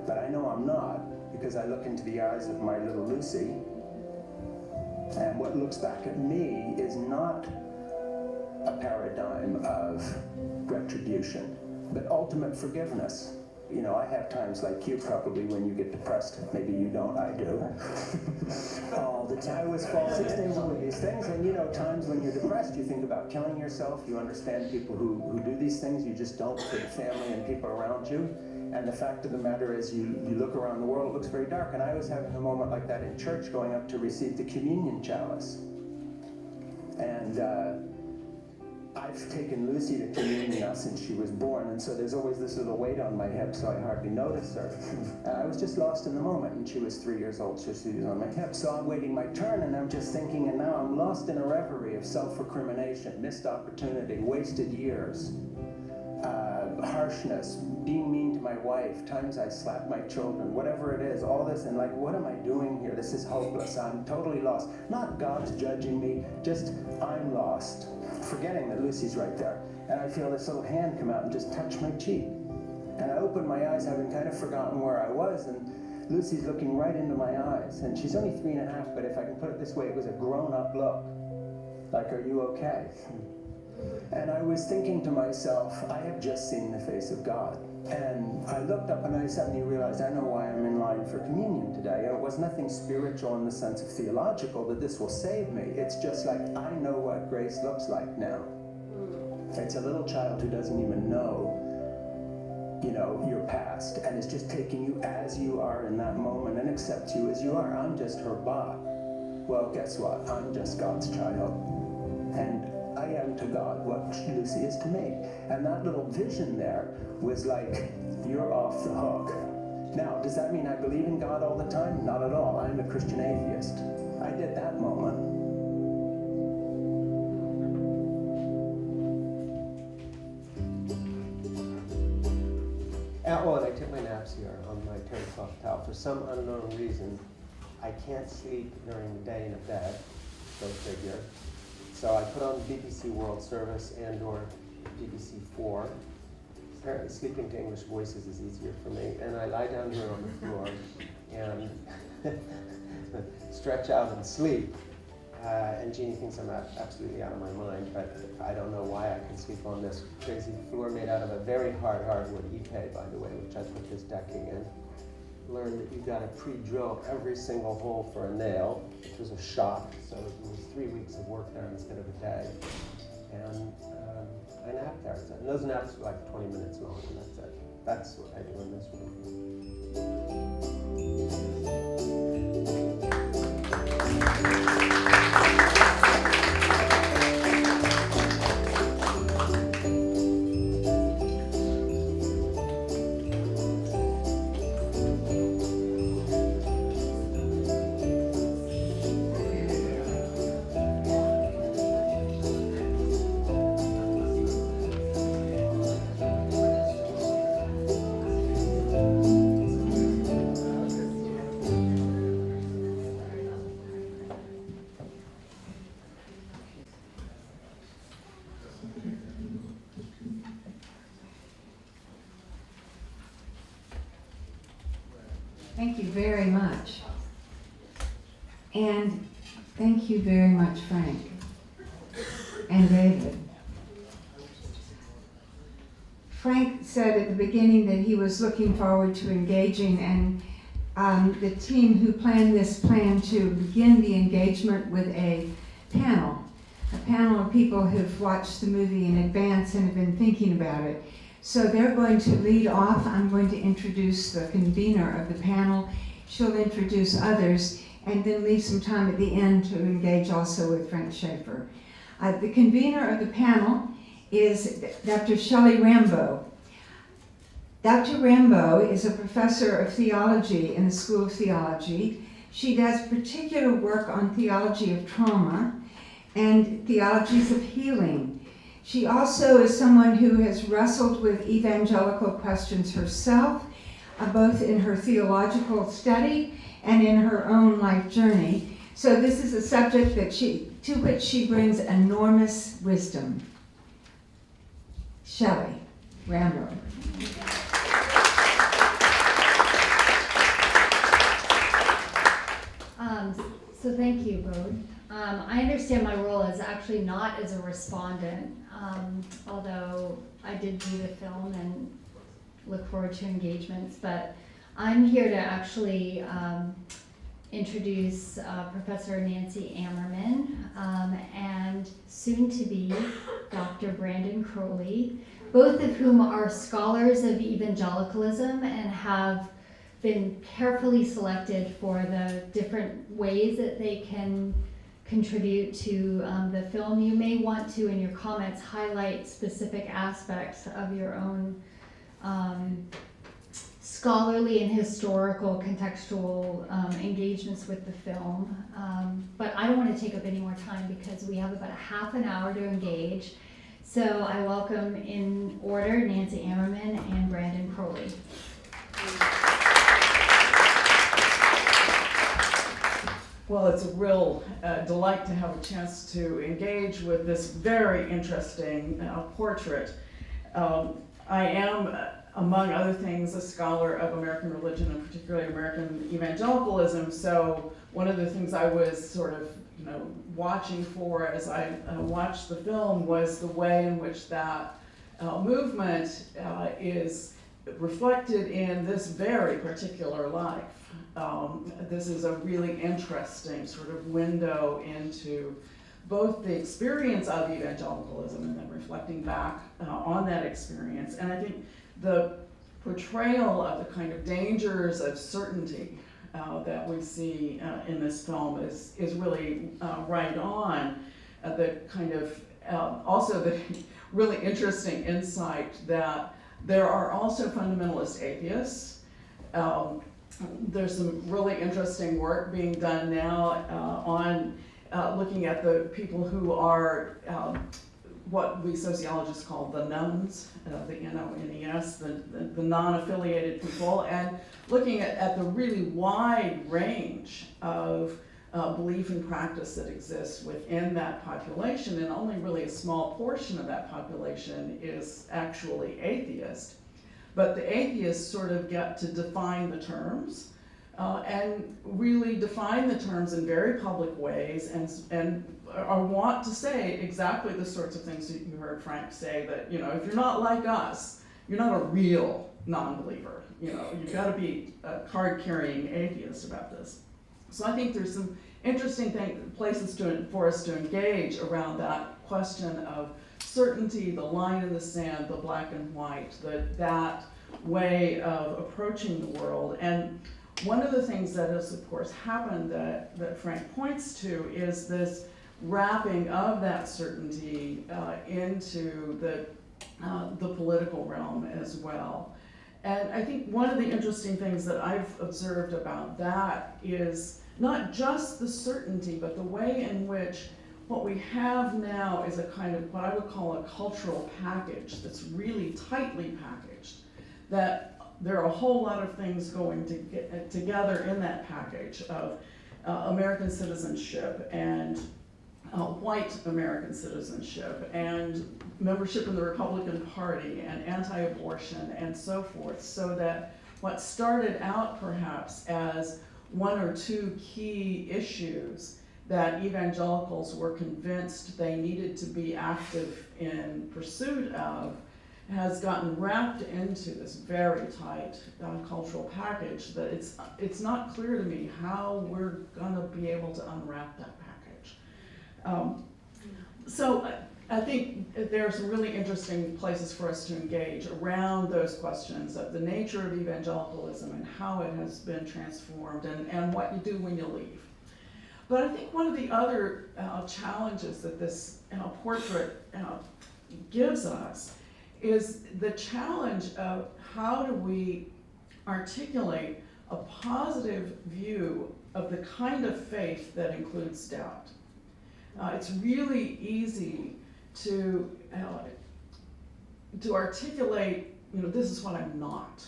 But I know I'm not, because I look into the eyes of my little Lucy, and what looks back at me is not a paradigm of retribution, but ultimate forgiveness. I have times like you probably when you get depressed. Maybe you don't, I do. All the time. I was falling 6 days over these things, and times when you're depressed, you think about killing yourself. You understand people who do these things. You just don't for the family and people around you. And the fact of the matter is you look around the world, it looks very dark. And I was having a moment like that in church, going up to receive the communion chalice. And I've taken Lucy to communion now since she was born, and so there's always this little weight on my hip, so I hardly notice her. And I was just lost in the moment, and she was 3 years old, so she was on my hip. So I'm waiting my turn, and I'm just thinking, and now I'm lost in a reverie of self-recrimination, missed opportunity, wasted years, harshness, being mean to my wife, times I slapped my children, whatever it is, all this, and what am I doing here? This is hopeless. I'm totally lost. Not God's judging me, just I'm lost. Forgetting that Lucy's right there. And I feel this little hand come out and just touch my cheek. And I open my eyes, having kind of forgotten where I was, and Lucy's looking right into my eyes. And she's only 3.5, but if I can put it this way, it was a grown-up look. Like, are you okay? And I was thinking to myself, I have just seen the face of God. And I looked up and I suddenly realized, I know why I'm in line for communion today. And it was nothing spiritual in the sense of theological, that this will save me. It's just like, I know what grace looks like now. It's a little child who doesn't even know, your past, and is just taking you as you are in that moment and accepts you as you are. I'm just her bot. Well, guess what? I'm just God's child. And I am to God what Lucy is to me. And that little vision there was like, you're off the hook. Now, does that mean I believe in God all the time? Not at all. I'm a Christian atheist. I did that moment. And I took my naps here on my terry cloth towel. For some unknown reason, I can't sleep during the day in a bed. go figure. So I put on BBC World Service and or BBC 4. Apparently sleeping to English voices is easier for me. And I lie down here on the floor and stretch out and sleep. And Jeannie thinks I'm absolutely out of my mind, but I don't know why I can sleep on this crazy floor made out of a very hard hardwood Ipe, by the way, which I put this decking in. Learned that you've got to pre-drill every single hole for a nail, which was a shock, so it was 3 weeks of work there instead of a day. And I napped there. And those naps were like 20 minutes long, and that's it. That's what I do in this room. Thank you very much. And thank you very much, Frank and David. Frank said at the beginning that he was looking forward to engaging, and the team who planned this plan to begin the engagement with a panel of people who've watched the movie in advance and have been thinking about it. So they're going to lead off. I'm going to introduce the convener of the panel. She'll introduce others, and then leave some time at the end to engage also with Frank Schaeffer. The convener of the panel is Dr. Shelly Rambo. Dr. Rambo is a professor of theology in the School of Theology. She does particular work on theology of trauma and theologies of healing. She also is someone who has wrestled with evangelical questions herself, both in her theological study and in her own life journey. So this is a subject that to which she brings enormous wisdom. Shelly Rambo. So thank you, Bode. I understand my role is actually not as a respondent, although I did do the film and look forward to engagements, but I'm here to actually introduce Professor Nancy Ammerman and soon to be Dr. Brandon Crowley, both of whom are scholars of evangelicalism and have been carefully selected for the different ways that they can contribute to the film. You may want to, in your comments, highlight specific aspects of your own scholarly and historical contextual engagements with the film. But I don't want to take up any more time because we have about a half an hour to engage. So I welcome in order Nancy Ammerman and Brandon Crowley. Well, it's a real delight to have a chance to engage with this very interesting portrait. I am, among other things, a scholar of American religion and particularly American evangelicalism. So one of the things I was sort of, watching for as I watched the film was the way in which that movement is reflected in this very particular life. This is a really interesting sort of window into both the experience of evangelicalism and then reflecting back on that experience. And I think the portrayal of the kind of dangers of certainty that we see in this film is really right on. The kind of, also the really interesting insight that there are also fundamentalist atheists. There's some really interesting work being done now on looking at the people who are what we sociologists call the nones, the N-O-N-E-S, the non-affiliated people, and looking at the really wide range of belief and practice that exists within that population, and only really a small portion of that population is actually atheist. But the atheists sort of get to define the terms, and really define the terms in very public ways, and want to say exactly the sorts of things that you heard Frank say, that, you know, if you're not like us, you're not a real non-believer. You know, you've got to be a card-carrying atheist about this. So I think there's some interesting places for us to engage around that question of certainty, the line in the sand, the black and white, that way of approaching the world. And one of the things that has, of course, happened that Frank points to is this wrapping of that certainty into the political realm as well. And I think one of the interesting things that I've observed about that is not just the certainty, but the way in which what we have now is a kind of what I would call a cultural package that's really tightly packaged, that there are a whole lot of things going together in that package of American citizenship and white American citizenship and membership in the Republican Party and anti-abortion and so forth, so that what started out perhaps as one or two key issues that evangelicals were convinced they needed to be active in pursuit of has gotten wrapped into this very tight cultural package that it's not clear to me how we're going to be able to unwrap that package. So I think there are some really interesting places for us to engage around those questions of the nature of evangelicalism and how it has been transformed and what you do when you leave. But I think one of the other challenges that this portrait gives us is the challenge of how do we articulate a positive view of the kind of faith that includes doubt. It's really easy to articulate, you know, this is what I'm not.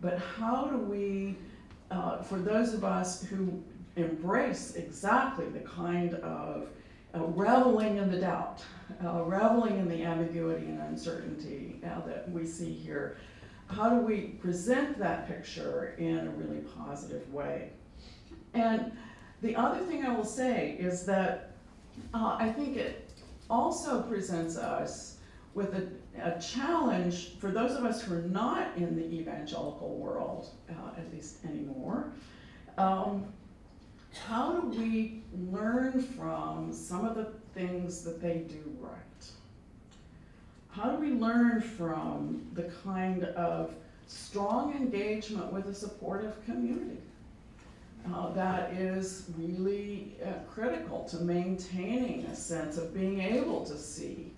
But how do we, for those of us who embrace exactly the kind of reveling in the doubt, reveling in the ambiguity and uncertainty that we see here, how do we present that picture in a really positive way? And the other thing I will say is that I think it also presents us with a challenge for those of us who are not in the evangelical world, at least anymore. How do we learn from some of the things that they do right? How do we learn from the kind of strong engagement with a supportive community that is really critical to maintaining a sense of being able to see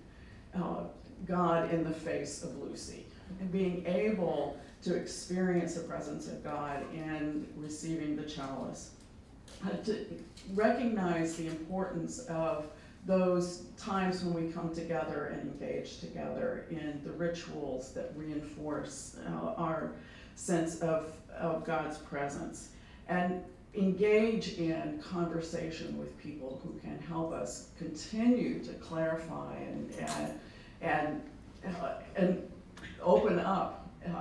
God in the face of Lucy and being able to experience the presence of God in receiving the chalice? To recognize the importance of those times when we come together and engage together in the rituals that reinforce our sense of God's presence, and engage in conversation with people who can help us continue to clarify and open up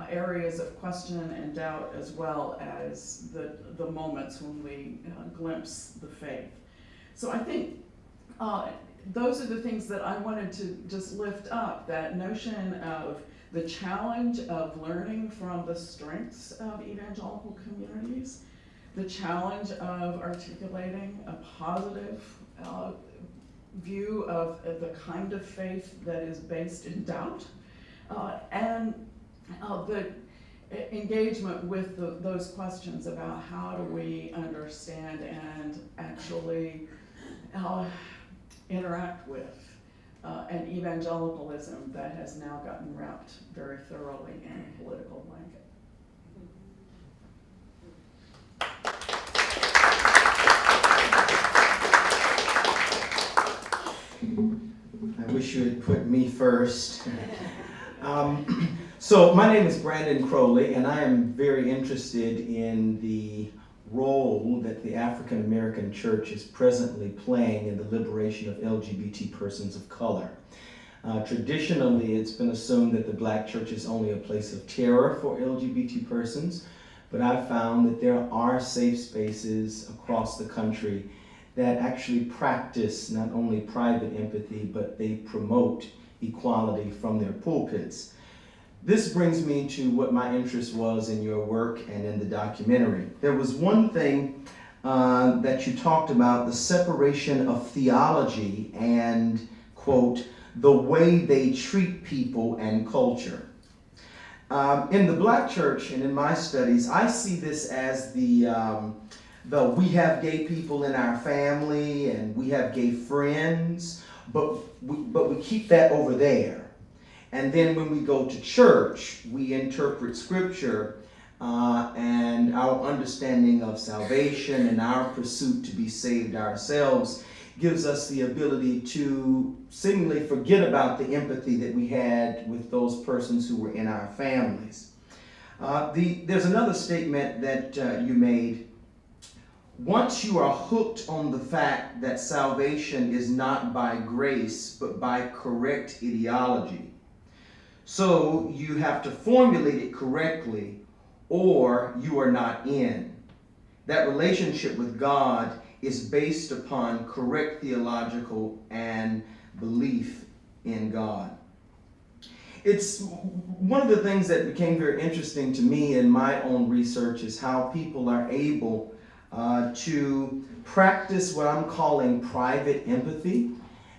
areas of question and doubt, as well as the moments when we glimpse the faith. So I think those are the things that I wanted to just lift up, that notion of the challenge of learning from the strengths of evangelical communities, the challenge of articulating a positive view of the kind of faith that is based in doubt, and the engagement with those questions about how do we understand and actually interact with an evangelicalism that has now gotten wrapped very thoroughly in a political blanket. I wish you had put me first. So my name is Brandon Crowley, and I am very interested in the role that the African American Church is presently playing in the liberation of LGBT persons of color. Traditionally, it's been assumed that the Black church is only a place of terror for LGBT persons, but I've found that there are safe spaces across the country that actually practice not only private empathy, but they promote equality from their pulpits. This brings me to what my interest was in your work and in the documentary. There was one thing that you talked about, the separation of theology and, quote, the way they treat people and culture. In the Black church and in my studies, I see this as the we have gay people in our family and we have gay friends, but we keep that over there. And then when we go to church, we interpret scripture and our understanding of salvation and our pursuit to be saved ourselves gives us the ability to seemingly forget about the empathy that we had with those persons who were in our families. There's another statement that you made. Once you are hooked on the fact that salvation is not by grace, but by correct ideology, so you have to formulate it correctly or you are not in. That relationship with God is based upon correct theological and belief in God. It's one of the things that became very interesting to me in my own research is how people are able to practice what I'm calling private empathy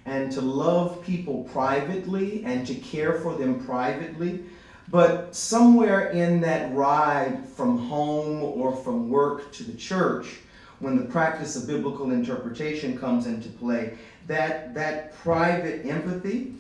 and to love people privately and to care for them privately. But somewhere in that ride from home or from work to the church, when the practice of biblical interpretation comes into play, that private empathy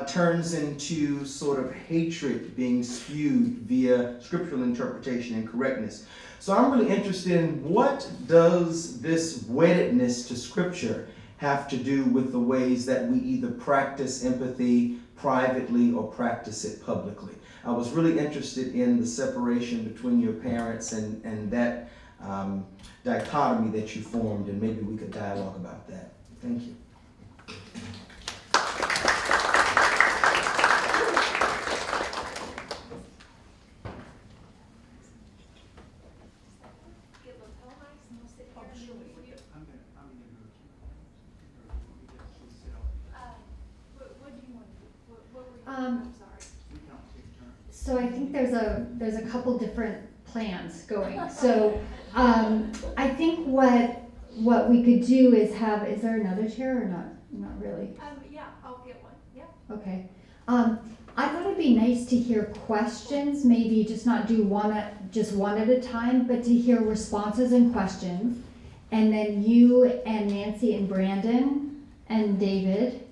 turns into sort of hatred being spewed via scriptural interpretation and correctness. So I'm really interested in what does this weddedness to scripture have to do with the ways that we either practice empathy privately or practice it publicly. I was really interested in the separation between your parents and that dichotomy that you formed, and maybe we could dialogue about that. Thank you. So I think there's a couple different plans going. So I think what we could do is is there another chair or not? Not really. Yeah, I'll get one. Yeah. Okay. I thought it'd be nice to hear questions, maybe just not do one at a time, but to hear responses and questions. And then you and Nancy and Brandon and David,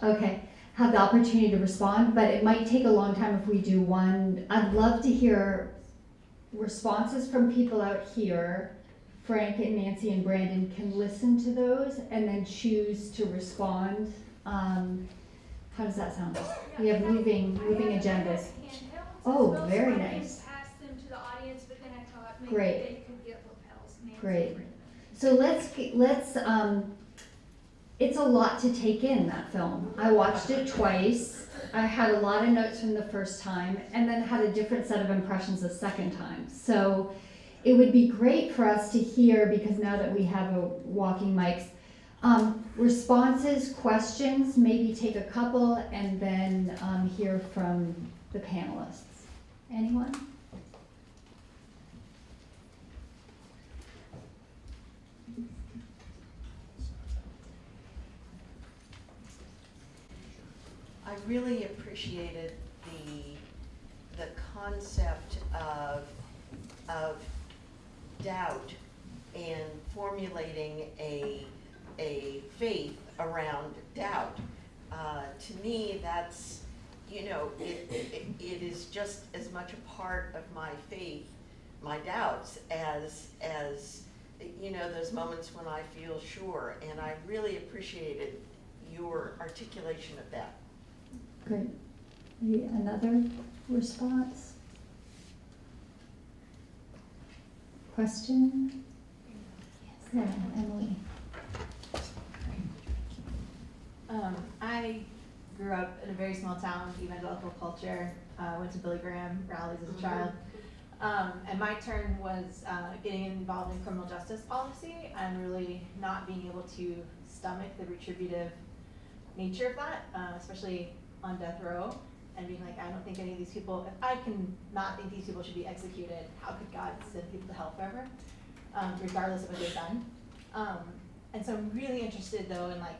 okay, have the opportunity to respond, but it might take a long time if we do one. I'd love to hear responses from people out here. Frank and Nancy and Brandon can listen to those and then choose to respond. How does that sound? We have moving agendas. Oh, very nice. Pass them to the audience, but then I thought maybe Great. they could get lapels. Great. So let's it's a lot to take in, that film. I watched it twice. I had a lot of notes from the first time and then had a different set of impressions the second time. So it would be great for us to hear, because now that we have walking mics, responses, questions, maybe take a couple and then hear from the panelists. Anyone? I really appreciated the concept of doubt and formulating a faith around doubt. To me, that's, it is just as much a part of my faith, my doubts, as those moments when I feel sure. And I really appreciated your articulation of that. Great. Maybe another response? question? Yeah, Emily. I grew up in a very small town, evangelical culture, went to Billy Graham rallies as a child. And my turn was getting involved in criminal justice policy and really not being able to stomach the retributive nature of that, especially on death row, and being like, I don't think any of these people, if I can not think these people should be executed, how could God send people to hell forever, regardless of what they've done? And so I'm really interested though in like,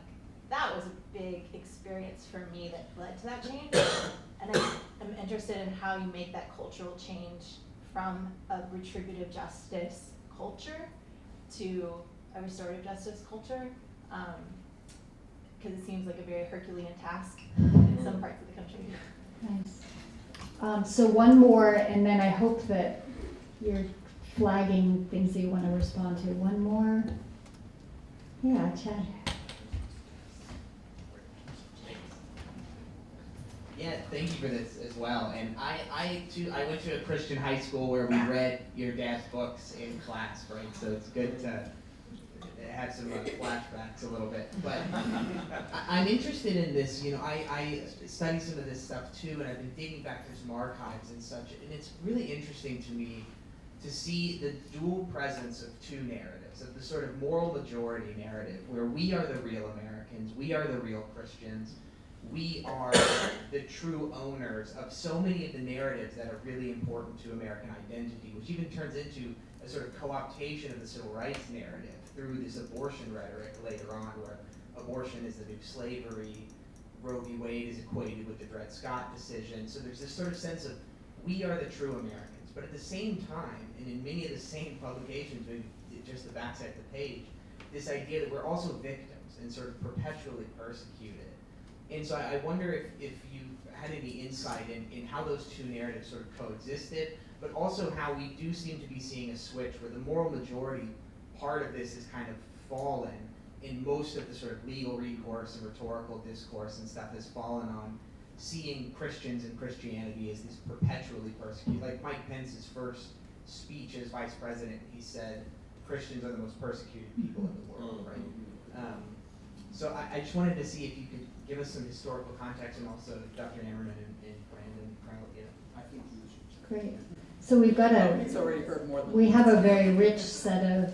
that was a big experience for me that led to that change. And I'm interested in how you make that cultural change from a retributive justice culture to a restorative justice culture, because it seems like a very Herculean task in some parts of the country. Nice. So one more, and then I hope that you're flagging things that you want to respond to. One more. Yeah, Chad. Yeah, thank you for this as well. And I went to a Christian high school where we read your dad's books in class, right? So it's good to have some flashbacks a little bit. But I'm interested in this. You know, I study some of this stuff too, and I've been digging back through some archives and such. And it's really interesting to me to see the dual presence of two narratives, of the sort of moral majority narrative, where we are the real Americans, we are the real Christians, we are the true owners of so many of the narratives that are really important to American identity, which even turns into a sort of co-optation of the civil rights narrative through this abortion rhetoric later on, where abortion is the new slavery, Roe v. Wade is equated with the Dred Scott decision. So there's this sort of sense of we are the true Americans, but at the same time, and in many of the same publications, maybe just the backside of the page, this idea that we're also victims and sort of perpetually persecuted. And so I wonder if you've had any insight in how those two narratives sort of coexisted, but also how we do seem to be seeing a switch where the moral majority part of this is kind of fallen in most of the sort of legal recourse and rhetorical discourse and stuff has fallen on seeing Christians and Christianity as this perpetually persecuted. Like Mike Pence's first speech as vice president, he said, Christians are the most persecuted people in the world, right? So I just wanted to see if you could give us some historical context, and also Dr. Ammerman and Brandon Crowley. I think Great. So we've got He's already heard more than we have a very rich set of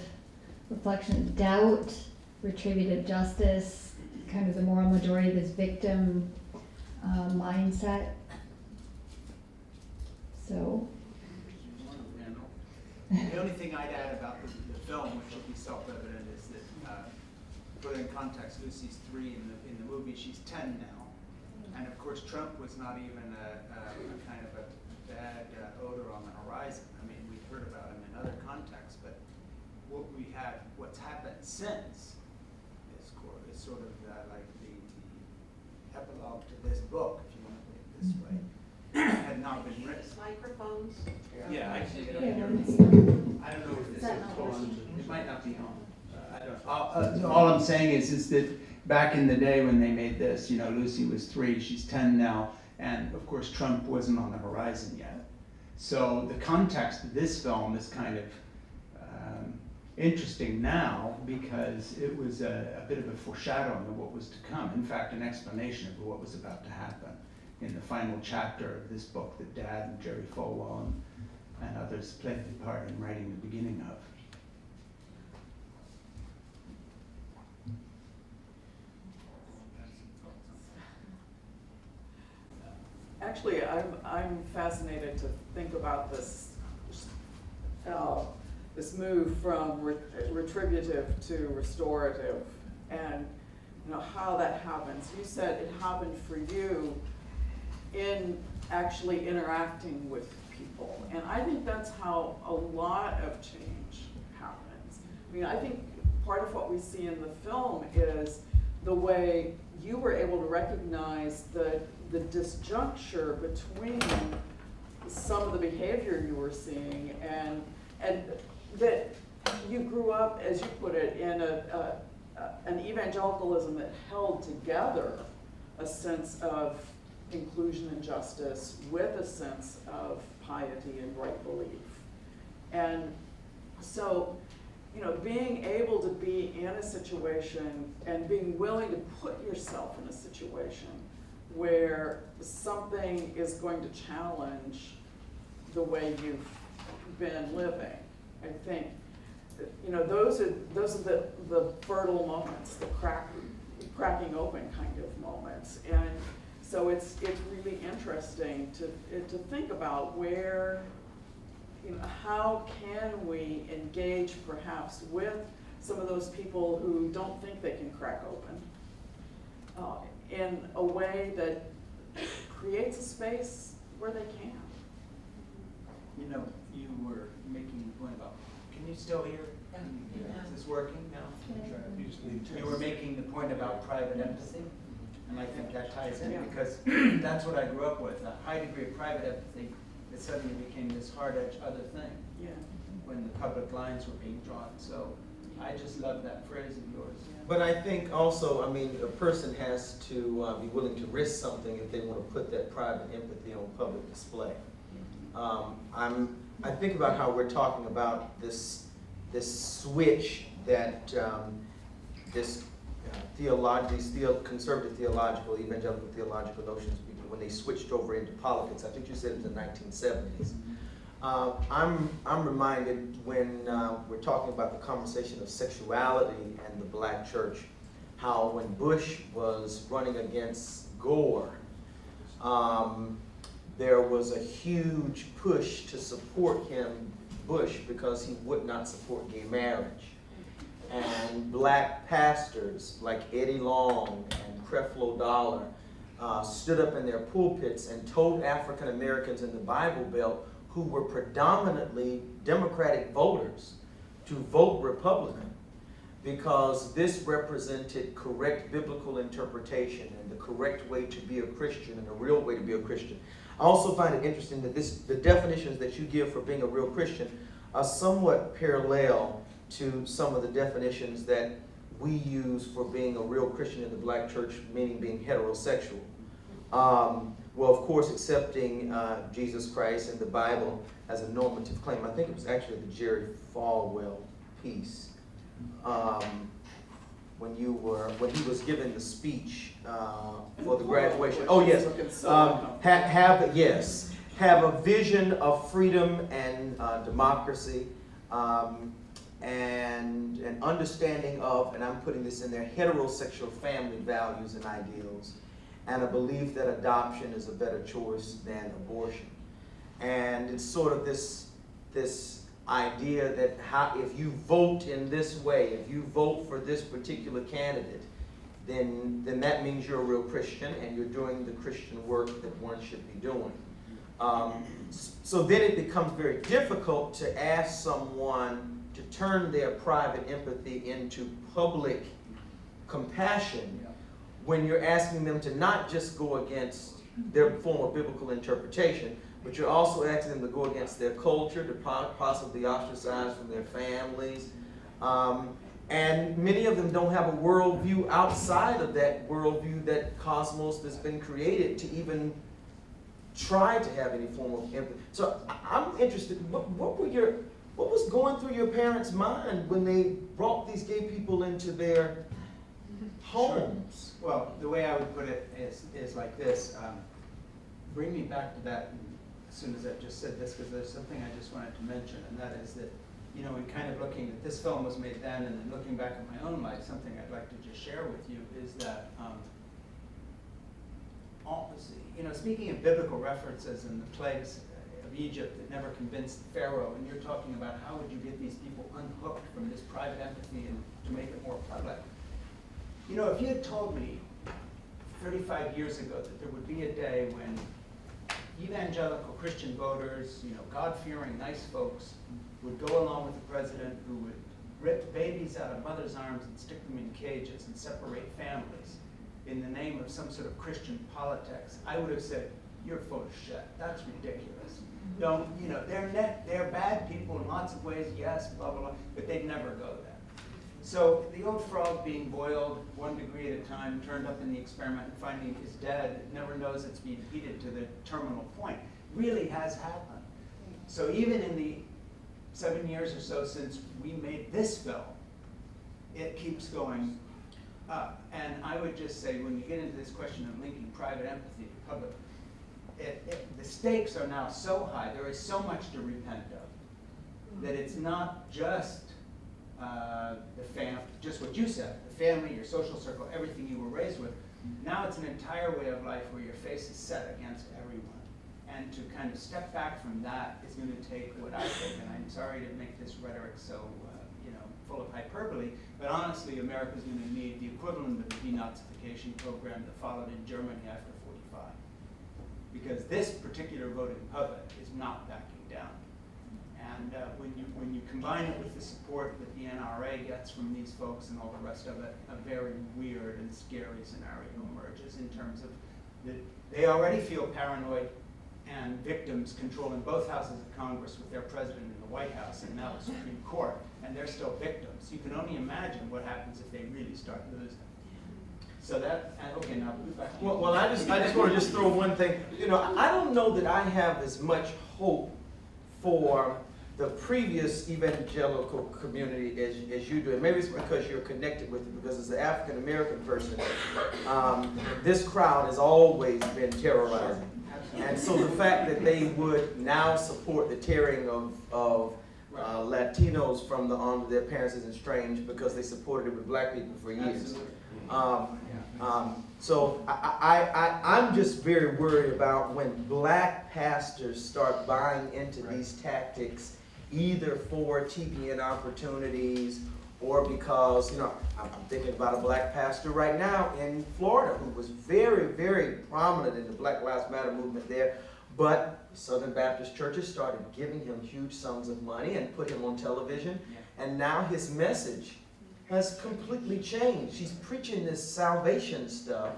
reflections: doubt, retributive justice, kind of the moral majority, this victim mindset. So. The only thing I'd add about the film, which will be self-evident, is that, put it in context, Lucy's 3 in the movie, she's 10 now. And of course, Trump was not even a kind of a bad odor on the horizon. I mean, we've heard about him in other contexts, but what's happened since is sort of like the epilogue to this book, if you want to put it this way. Had not been written. Microphones. Yeah, I can get up Yeah, here. let's- I don't know if this Is that is not on. working? It might not be on. I don't know. All I'm saying is that back in the day when they made this, you know, Lucy was 3, she's 10 now, and of course Trump wasn't on the horizon yet. So the context of this film is kind of interesting now because it was a bit of a foreshadowing of what was to come. In fact, an explanation of what was about to happen in the final chapter of this book that Dad and Jerry Falwell and others played a part in writing the beginning of. Actually, I'm fascinated to think about this this move from retributive to restorative, and you know how that happens. You said it happened for you in actually interacting with people, and I think that's how a lot of change happens. I mean, I think part of what we see in the film is the way you were able to recognize the disjuncture between some of the behavior you were seeing and that you grew up, as you put it, in an evangelicalism that held together a sense of inclusion and justice with a sense of piety and right belief. And So, you know, being able to be in a situation and being willing to put yourself in a situation where something is going to challenge the way you've been living. I think, you know, those are the fertile moments, the cracking open kind of moments. And so it's really interesting to think about where, you know, how can we engage perhaps with some of those people who don't think they can crack open in a way that creates a space where they can. You know, you were making a point about, can you still hear? Is this working now? You were making the point about private empathy, and I think that ties in because that's what I grew up with, a high degree of private empathy that suddenly became this hard-edged other thing when the public lines were being drawn. So I just love that phrase of yours. But I think also, I mean, a person has to be willing to risk something if they want to put that private empathy on public display. I think about how we're talking about this switch that these conservative theological, evangelical theological notions, when they switched over into politics. I think you said it was the 1970s. I'm reminded when we're talking about the conversation of sexuality and the black church, how when Bush was running against Gore, there was a huge push to support Bush, because he would not support gay marriage. And black pastors like Eddie Long and Creflo Dollar stood up in their pulpits and told African Americans in the Bible Belt who were predominantly Democratic voters to vote Republican, because this represented correct biblical interpretation and the correct way to be a Christian and a real way to be a Christian. I also find it interesting that the definitions that you give for being a real Christian are somewhat parallel to some of the definitions that we use for being a real Christian in the black church, meaning being heterosexual. Well, of course, accepting Jesus Christ and the Bible as a normative claim. I think it was actually the Jerry Falwell piece when he was giving the speech for the graduation. Oh yes, have a vision of freedom and democracy, and an understanding of, and I'm putting this in there, heterosexual family values and ideals, and a belief that adoption is a better choice than abortion. And it's sort of this idea that if you vote in this way, if you vote for this particular candidate, then that means you're a real Christian and you're doing the Christian work that one should be doing. So then it becomes very difficult to ask someone to turn their private empathy into public compassion when you're asking them to not just go against their form of biblical interpretation, but you're also asking them to go against their culture, to possibly ostracize from their families. And many of them don't have a worldview outside of that worldview, that cosmos that's been created to even try to have any form of empathy. So I'm interested, what was going through your parents' mind when they brought these gay people into their homes? Sure. Well, the way I would put it is like this. Bring me back to that as soon as I just said this, because there's something I just wanted to mention, and that is that, you know, in kind of looking at this film was made then, and then looking back at my own life, something I'd like to just share with you is that, you know, speaking of biblical references and the plagues of Egypt that never convinced Pharaoh, and you're talking about how would you get these people unhooked from this private empathy and to make it more public. You know, if you had told me 35 years ago that there would be a day when evangelical Christian voters, you know, God-fearing, nice folks, would go along with the president who would rip babies out of mothers' arms and stick them in cages and separate families in the name of some sort of Christian politics, I would have said, you're full of shit. That's ridiculous. Don't, you know, they're bad people in lots of ways, yes, blah, blah, blah, but they'd never go there. So the old frog being boiled 1 degree at a time, turned up in the experiment and finding is dead, never knows it's being heated to the terminal point, really has happened. So even in the 7 years or so since we made this film, it keeps going up. And I would just say, when you get into this question of linking private empathy to public, the stakes are now so high, there is so much to repent of, that it's not just just what you said, the family, your social circle, everything you were raised with. Now it's an entire way of life where your face is set against everyone. And to kind of step back from that is going to take what I think, and I'm sorry to make this rhetoric so full of hyperbole, but honestly, America's going to need the equivalent of the denazification program that followed in Germany after 45. Because this particular voting public is not backing down. And when you combine it with the support that the NRA gets from these folks and all the rest of it, a very weird and scary scenario emerges in terms of that they already feel paranoid and victims controlling both houses of Congress with their president in the White House and now the Supreme Court, and they're still victims. You can only imagine what happens if they really start losing. So that, okay, now back to you. Well, I just want to throw one thing. I don't know that I have as much hope for the previous evangelical community as you do. And maybe it's because you're connected with it, because as an African American person, this crowd has always been terrorizing. And so the fact that they would now support the tearing of Latinos from the arms of their parents is strange, because they supported it with black people for years. So I'm just very worried about when black pastors start buying into these tactics, either for TBN opportunities or because, I'm thinking about a black pastor right now in Florida who was very, very prominent in the Black Lives Matter movement there, but Southern Baptist churches started giving him huge sums of money and put him on television, and now his message has completely changed. He's preaching this salvation stuff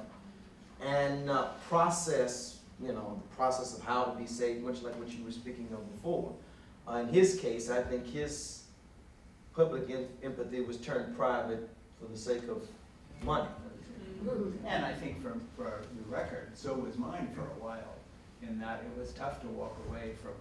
and process, the process of how to be saved, much like what you were speaking of before. In his case, I think his public empathy was turned private for the sake of money. And I think for the record, so was mine for a while, in that it was tough to walk away from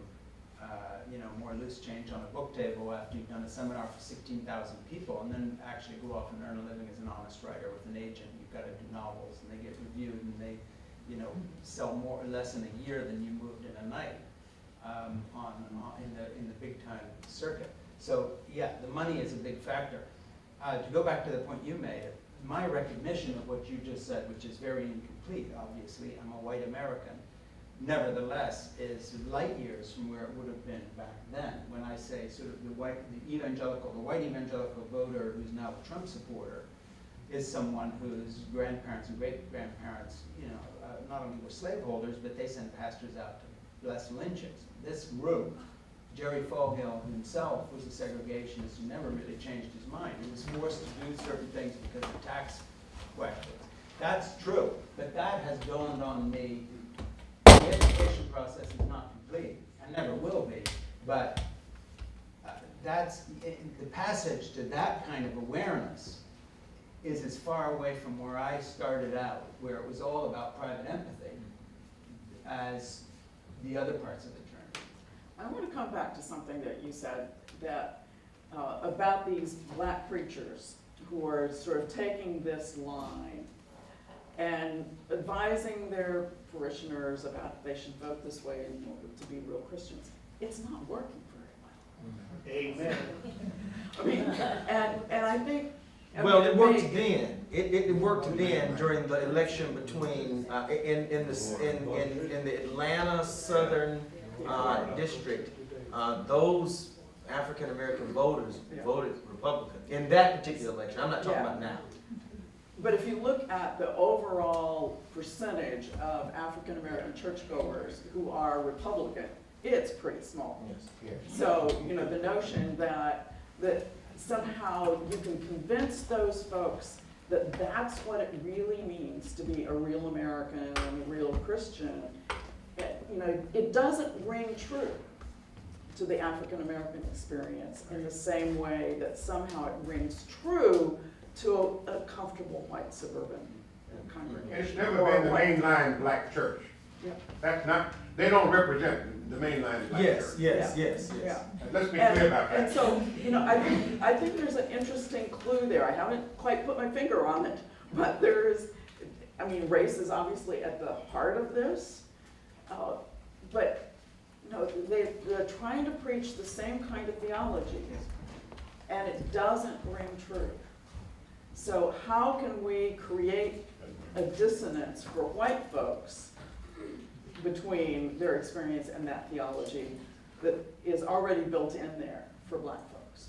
more loose change on a book table after you've done a seminar for 16,000 people, and then actually go off and earn a living as an honest writer with an agent. You've got to do novels, and they get reviewed, and they sell more or less in a year than you moved in a night in the big time circuit. So yeah, the money is a big factor. To go back to the point you made, my recognition of what you just said, which is very incomplete, obviously, I'm a white American, nevertheless is light years from where it would have been back then. When I say sort of the white evangelical voter who's now a Trump supporter is someone whose grandparents and great-grandparents, not only were slaveholders, but they sent pastors out to bless lynchings. This group, Jerry Falhill himself was a segregationist who never really changed his mind. He was forced to do certain things because of tax questions. That's true, but that has dawned on me. The education process is not complete, and never will be, but the passage to that kind of awareness is as far away from where I started out, where it was all about private empathy, as the other parts of the journey. I want to come back to something that you said, that about these black preachers who are sort of taking this line and advising their parishioners about they should vote this way in order to be real Christians. It's not working very well. Amen. I mean, and I think. Well, it worked then. It worked then during the election between in the Atlanta Southern District. Those African American voters voted Republican in that particular election. I'm not talking about now. But if you look at the overall percentage of African American churchgoers who are Republican, it's pretty small. Yes. So, the notion that somehow you can convince those folks that that's what it really means to be a real American and a real Christian, it doesn't ring true to the African American experience in the same way that somehow it rings true to a comfortable white suburban congregation. It's never been the mainline black church. Yeah. That's not, they don't represent the mainline black Yes, church. yes, Yeah. yes, yes. Yeah. And let's be clear about that. And so, you know, I think there's an interesting clue there. I haven't quite put my finger on it, but I mean, race is obviously at the heart of this, but no, they're trying to preach the same kind of theology, and it doesn't ring true. So how can we create a dissonance for white folks between their experience and that theology that is already built in there for black folks?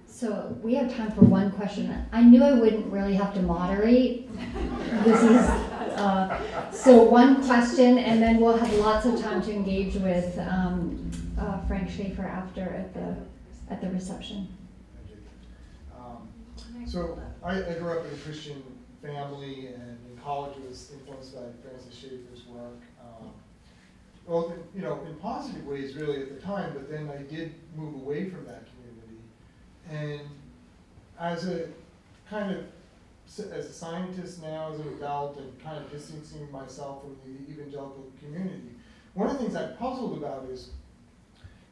So we have time for one question. I knew I wouldn't really have to moderate. This is so one question, and then we'll have lots of time to engage with Frank Schaeffer after at the reception. So I grew up in a Christian family, and in college was influenced by Francis Schaeffer's work. Well, you know, in positive ways really at the time, but then I did move away from that community. And as a kind of, as a scientist now, as an adult, and kind of distancing myself from the evangelical community, one of the things I'm puzzled about is,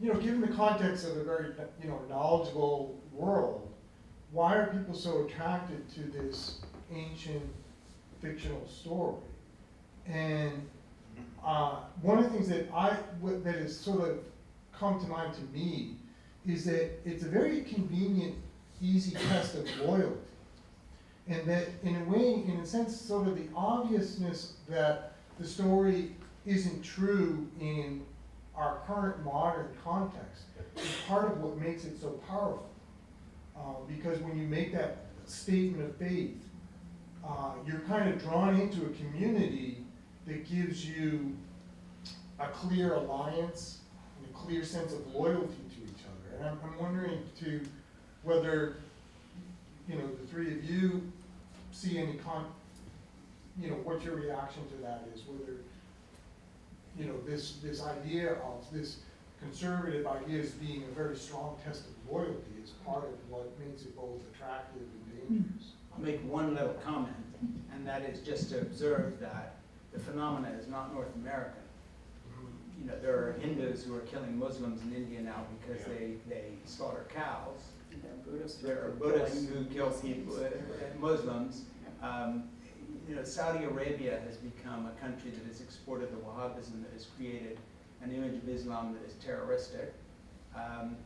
you know, given the context of a very, you know, knowledgeable world, why are people so attracted to this ancient fictional story? And one of the things that that has sort of come to mind to me is that it's a very convenient, easy test of loyalty. And that in a way, in a sense, sort of the obviousness that the story isn't true in our current modern context is part of what makes it so powerful. Because when you make that statement of faith, you're kind of drawn into a community that gives you a clear alliance and a clear sense of loyalty to each other. And I'm wondering whether, you know, the three of you see any you know, what your reaction to that is, whether, you know, this idea of this conservative idea as being a very strong test of loyalty is part of what makes it both attractive and dangerous. I'll make one little comment, and that is just to observe that the phenomena is not North American. You know, there are Hindus who are killing Muslims in India now because they slaughter cows. There are Buddhists who kill people, Muslims. You know, Saudi Arabia has become a country that has exported the Wahhabism, that has created an image of Islam that is terroristic,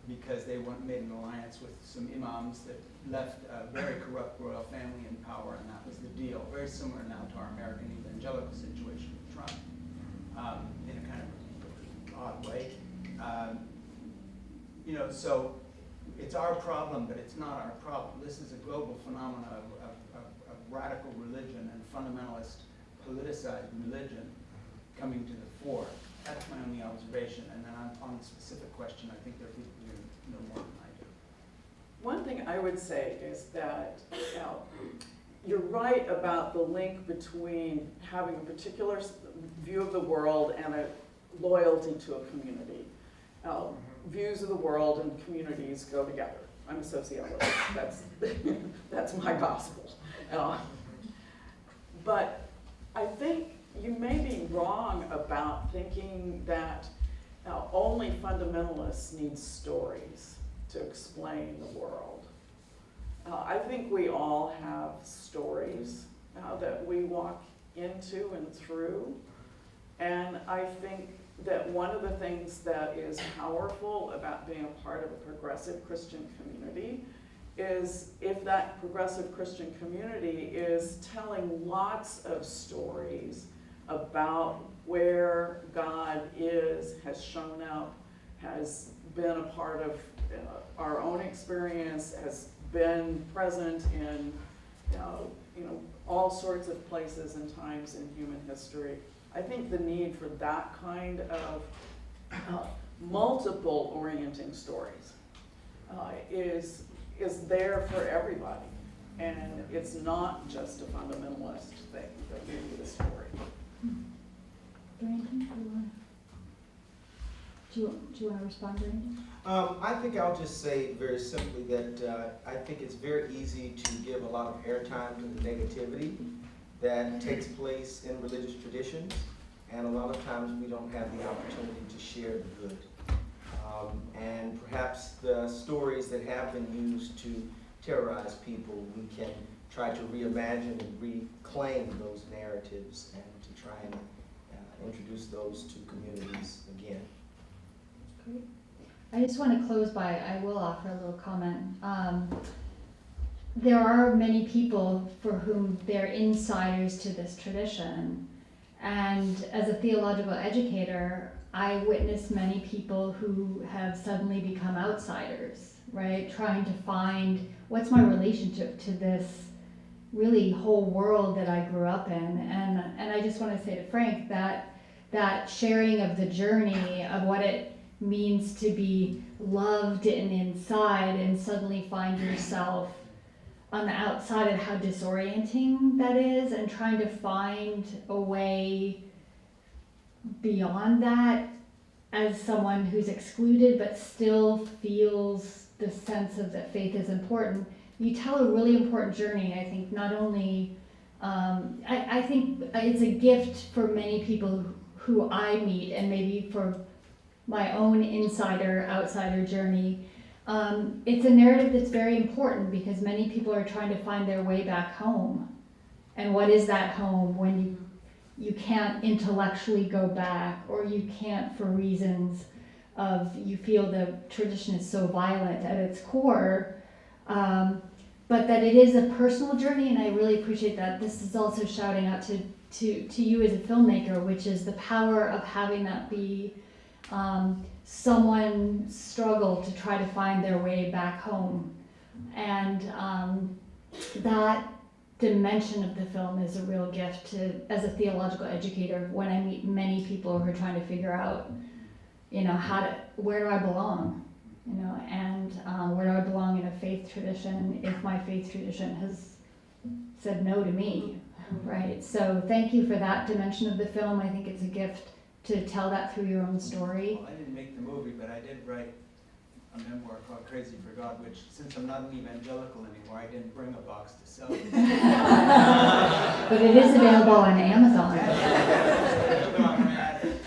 because they made an alliance with some imams that left a very corrupt royal family in power, and that was the deal. Very similar now to our American evangelical situation with Trump, in a kind of odd way. You know, so it's our problem, but it's not our problem. This is a global phenomenon of radical religion and fundamentalist politicized religion coming to the fore. That's my only observation. And then on the specific question, I think there are people who know more than I do. One thing I would say is that you're right about the link between having a particular view of the world and a loyalty to a community. Views of the world and communities go together. I'm a sociologist. That's my gospel. But I think you may be wrong about thinking that only fundamentalists need stories to explain the world. I think we all have stories that we walk into and through. And I think that one of the things that is powerful about being a part of a progressive Christian community is if that progressive Christian community is telling lots of stories about where God is, has shown up, has been a part of our own experience, has been present in all sorts of places and times in human history. I think the need for that kind of multiple orienting stories is there for everybody. And it's not just a fundamentalist thing that we need a story. Brandon, do you want to respond, Brandon? I think I'll just say very simply that I think it's very easy to give a lot of airtime to the negativity that takes place in religious traditions. and a lot of times we don't have the opportunity to share the good. And perhaps the stories that have been used to terrorize people, we can try to reimagine and reclaim those narratives and to try and introduce those to communities again. Great. I just want to close by, I will offer a little comment. There are many people for whom they're insiders to this tradition. And as a theological educator, I witness many people who have suddenly become outsiders, right? Trying to find what's my relationship to this really whole world that I grew up in. And I just want to say to Frank that sharing of the journey of what it means to be loved and inside and suddenly find yourself on the outside, and how disorienting that is, and trying to find a way beyond that as someone who's excluded but still feels the sense of that faith is important. You tell a really important journey, I think, not only, I think it's a gift for many people who I meet, and maybe for my own insider-outsider journey. It's a narrative that's very important because many people are trying to find their way back home. And what is that home when you can't intellectually go back, or you can't for reasons of you feel the tradition is so violent at its core, but that it is a personal journey, and I really appreciate that. This is also shouting out to you as a filmmaker, which is the power of having that be someone's struggle to try to find their way back home. And that dimension of the film is a real gift as a theological educator, when I meet many people who are trying to figure out, where do I belong? And where do I belong in a faith tradition if my faith tradition has said no to me, right? So thank you for that dimension of the film. I think it's a gift to tell that through your own story. Well, I didn't make the movie, but I did write a memoir called Crazy for God, which, since I'm not an evangelical anymore, I didn't bring a box to sell. But it is available on Amazon.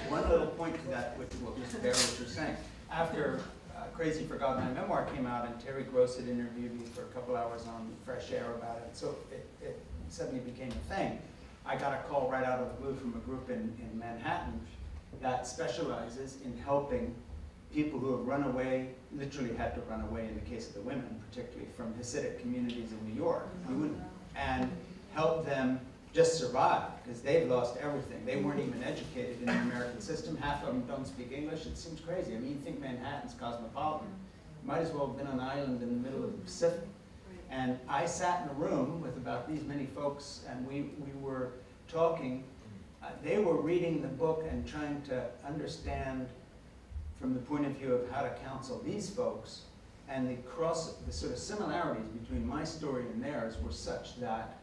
One little point to that, which will just bear what you're saying. After Crazy for God, my memoir came out, and Terry Gross had interviewed me for a couple hours on Fresh Air about it, so it suddenly became a thing. I got a call right out of the blue from a group in Manhattan that specializes in helping people who have run away, literally had to run away in the case of the women, particularly from Hasidic communities in New York, and help them just survive, because they've lost everything. They weren't even educated in the American system. Half of them don't speak English. It seems crazy. I mean, you think Manhattan's cosmopolitan. Might as well have been an island in the middle of the Pacific. And I sat in a room with about these many folks, and we were talking. They were reading the book and trying to understand from the point of view of how to counsel these folks, and the sort of similarities between my story and theirs were such that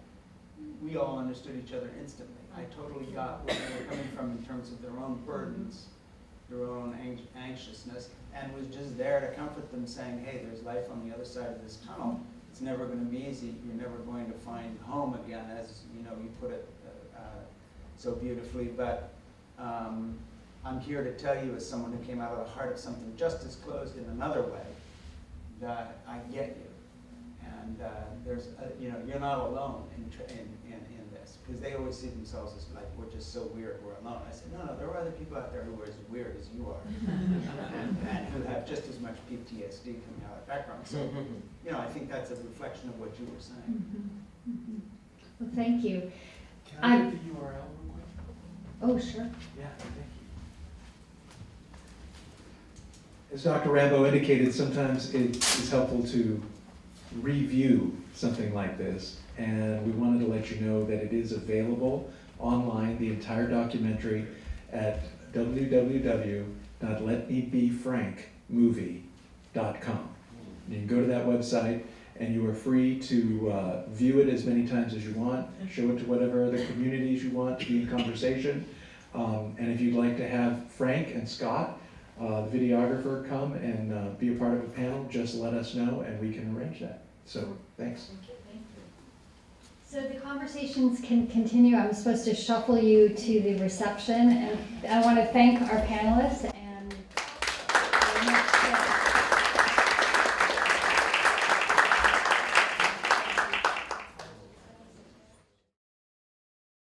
we all understood each other instantly. I totally got where they were coming from in terms of their own burdens, their own anxiousness, and was just there to comfort them, saying, hey, there's life on the other side of this tunnel. It's never going to be easy. You're never going to find home again, as you put it so beautifully. But I'm here to tell you, as someone who came out of the heart of something just as closed in another way, that I get you. And you're not alone in this, because they always see themselves as like, we're just so weird, we're alone. I said, no, there are other people out there who are as weird as you are, and who have just as much PTSD coming out of background. So, I think that's a reflection of what you were saying. Well, thank you. Can I get the URL real quick? Oh, sure. Yeah, thank you. As Dr. Rambo indicated, sometimes it is helpful to review something like this, and we wanted to let you know that it is available online, the entire documentary, at www.letmebefrankmovie.com. You can go to that website, and you are free to view it as many times as you want, show it to whatever other communities you want to be in conversation. And if you'd like to have Frank and Scott, the videographer, come and be a part of a panel, just let us know and we can arrange that. So, thanks. So the conversations can continue. I'm supposed to shuffle you to the reception, and I want to thank our panelists.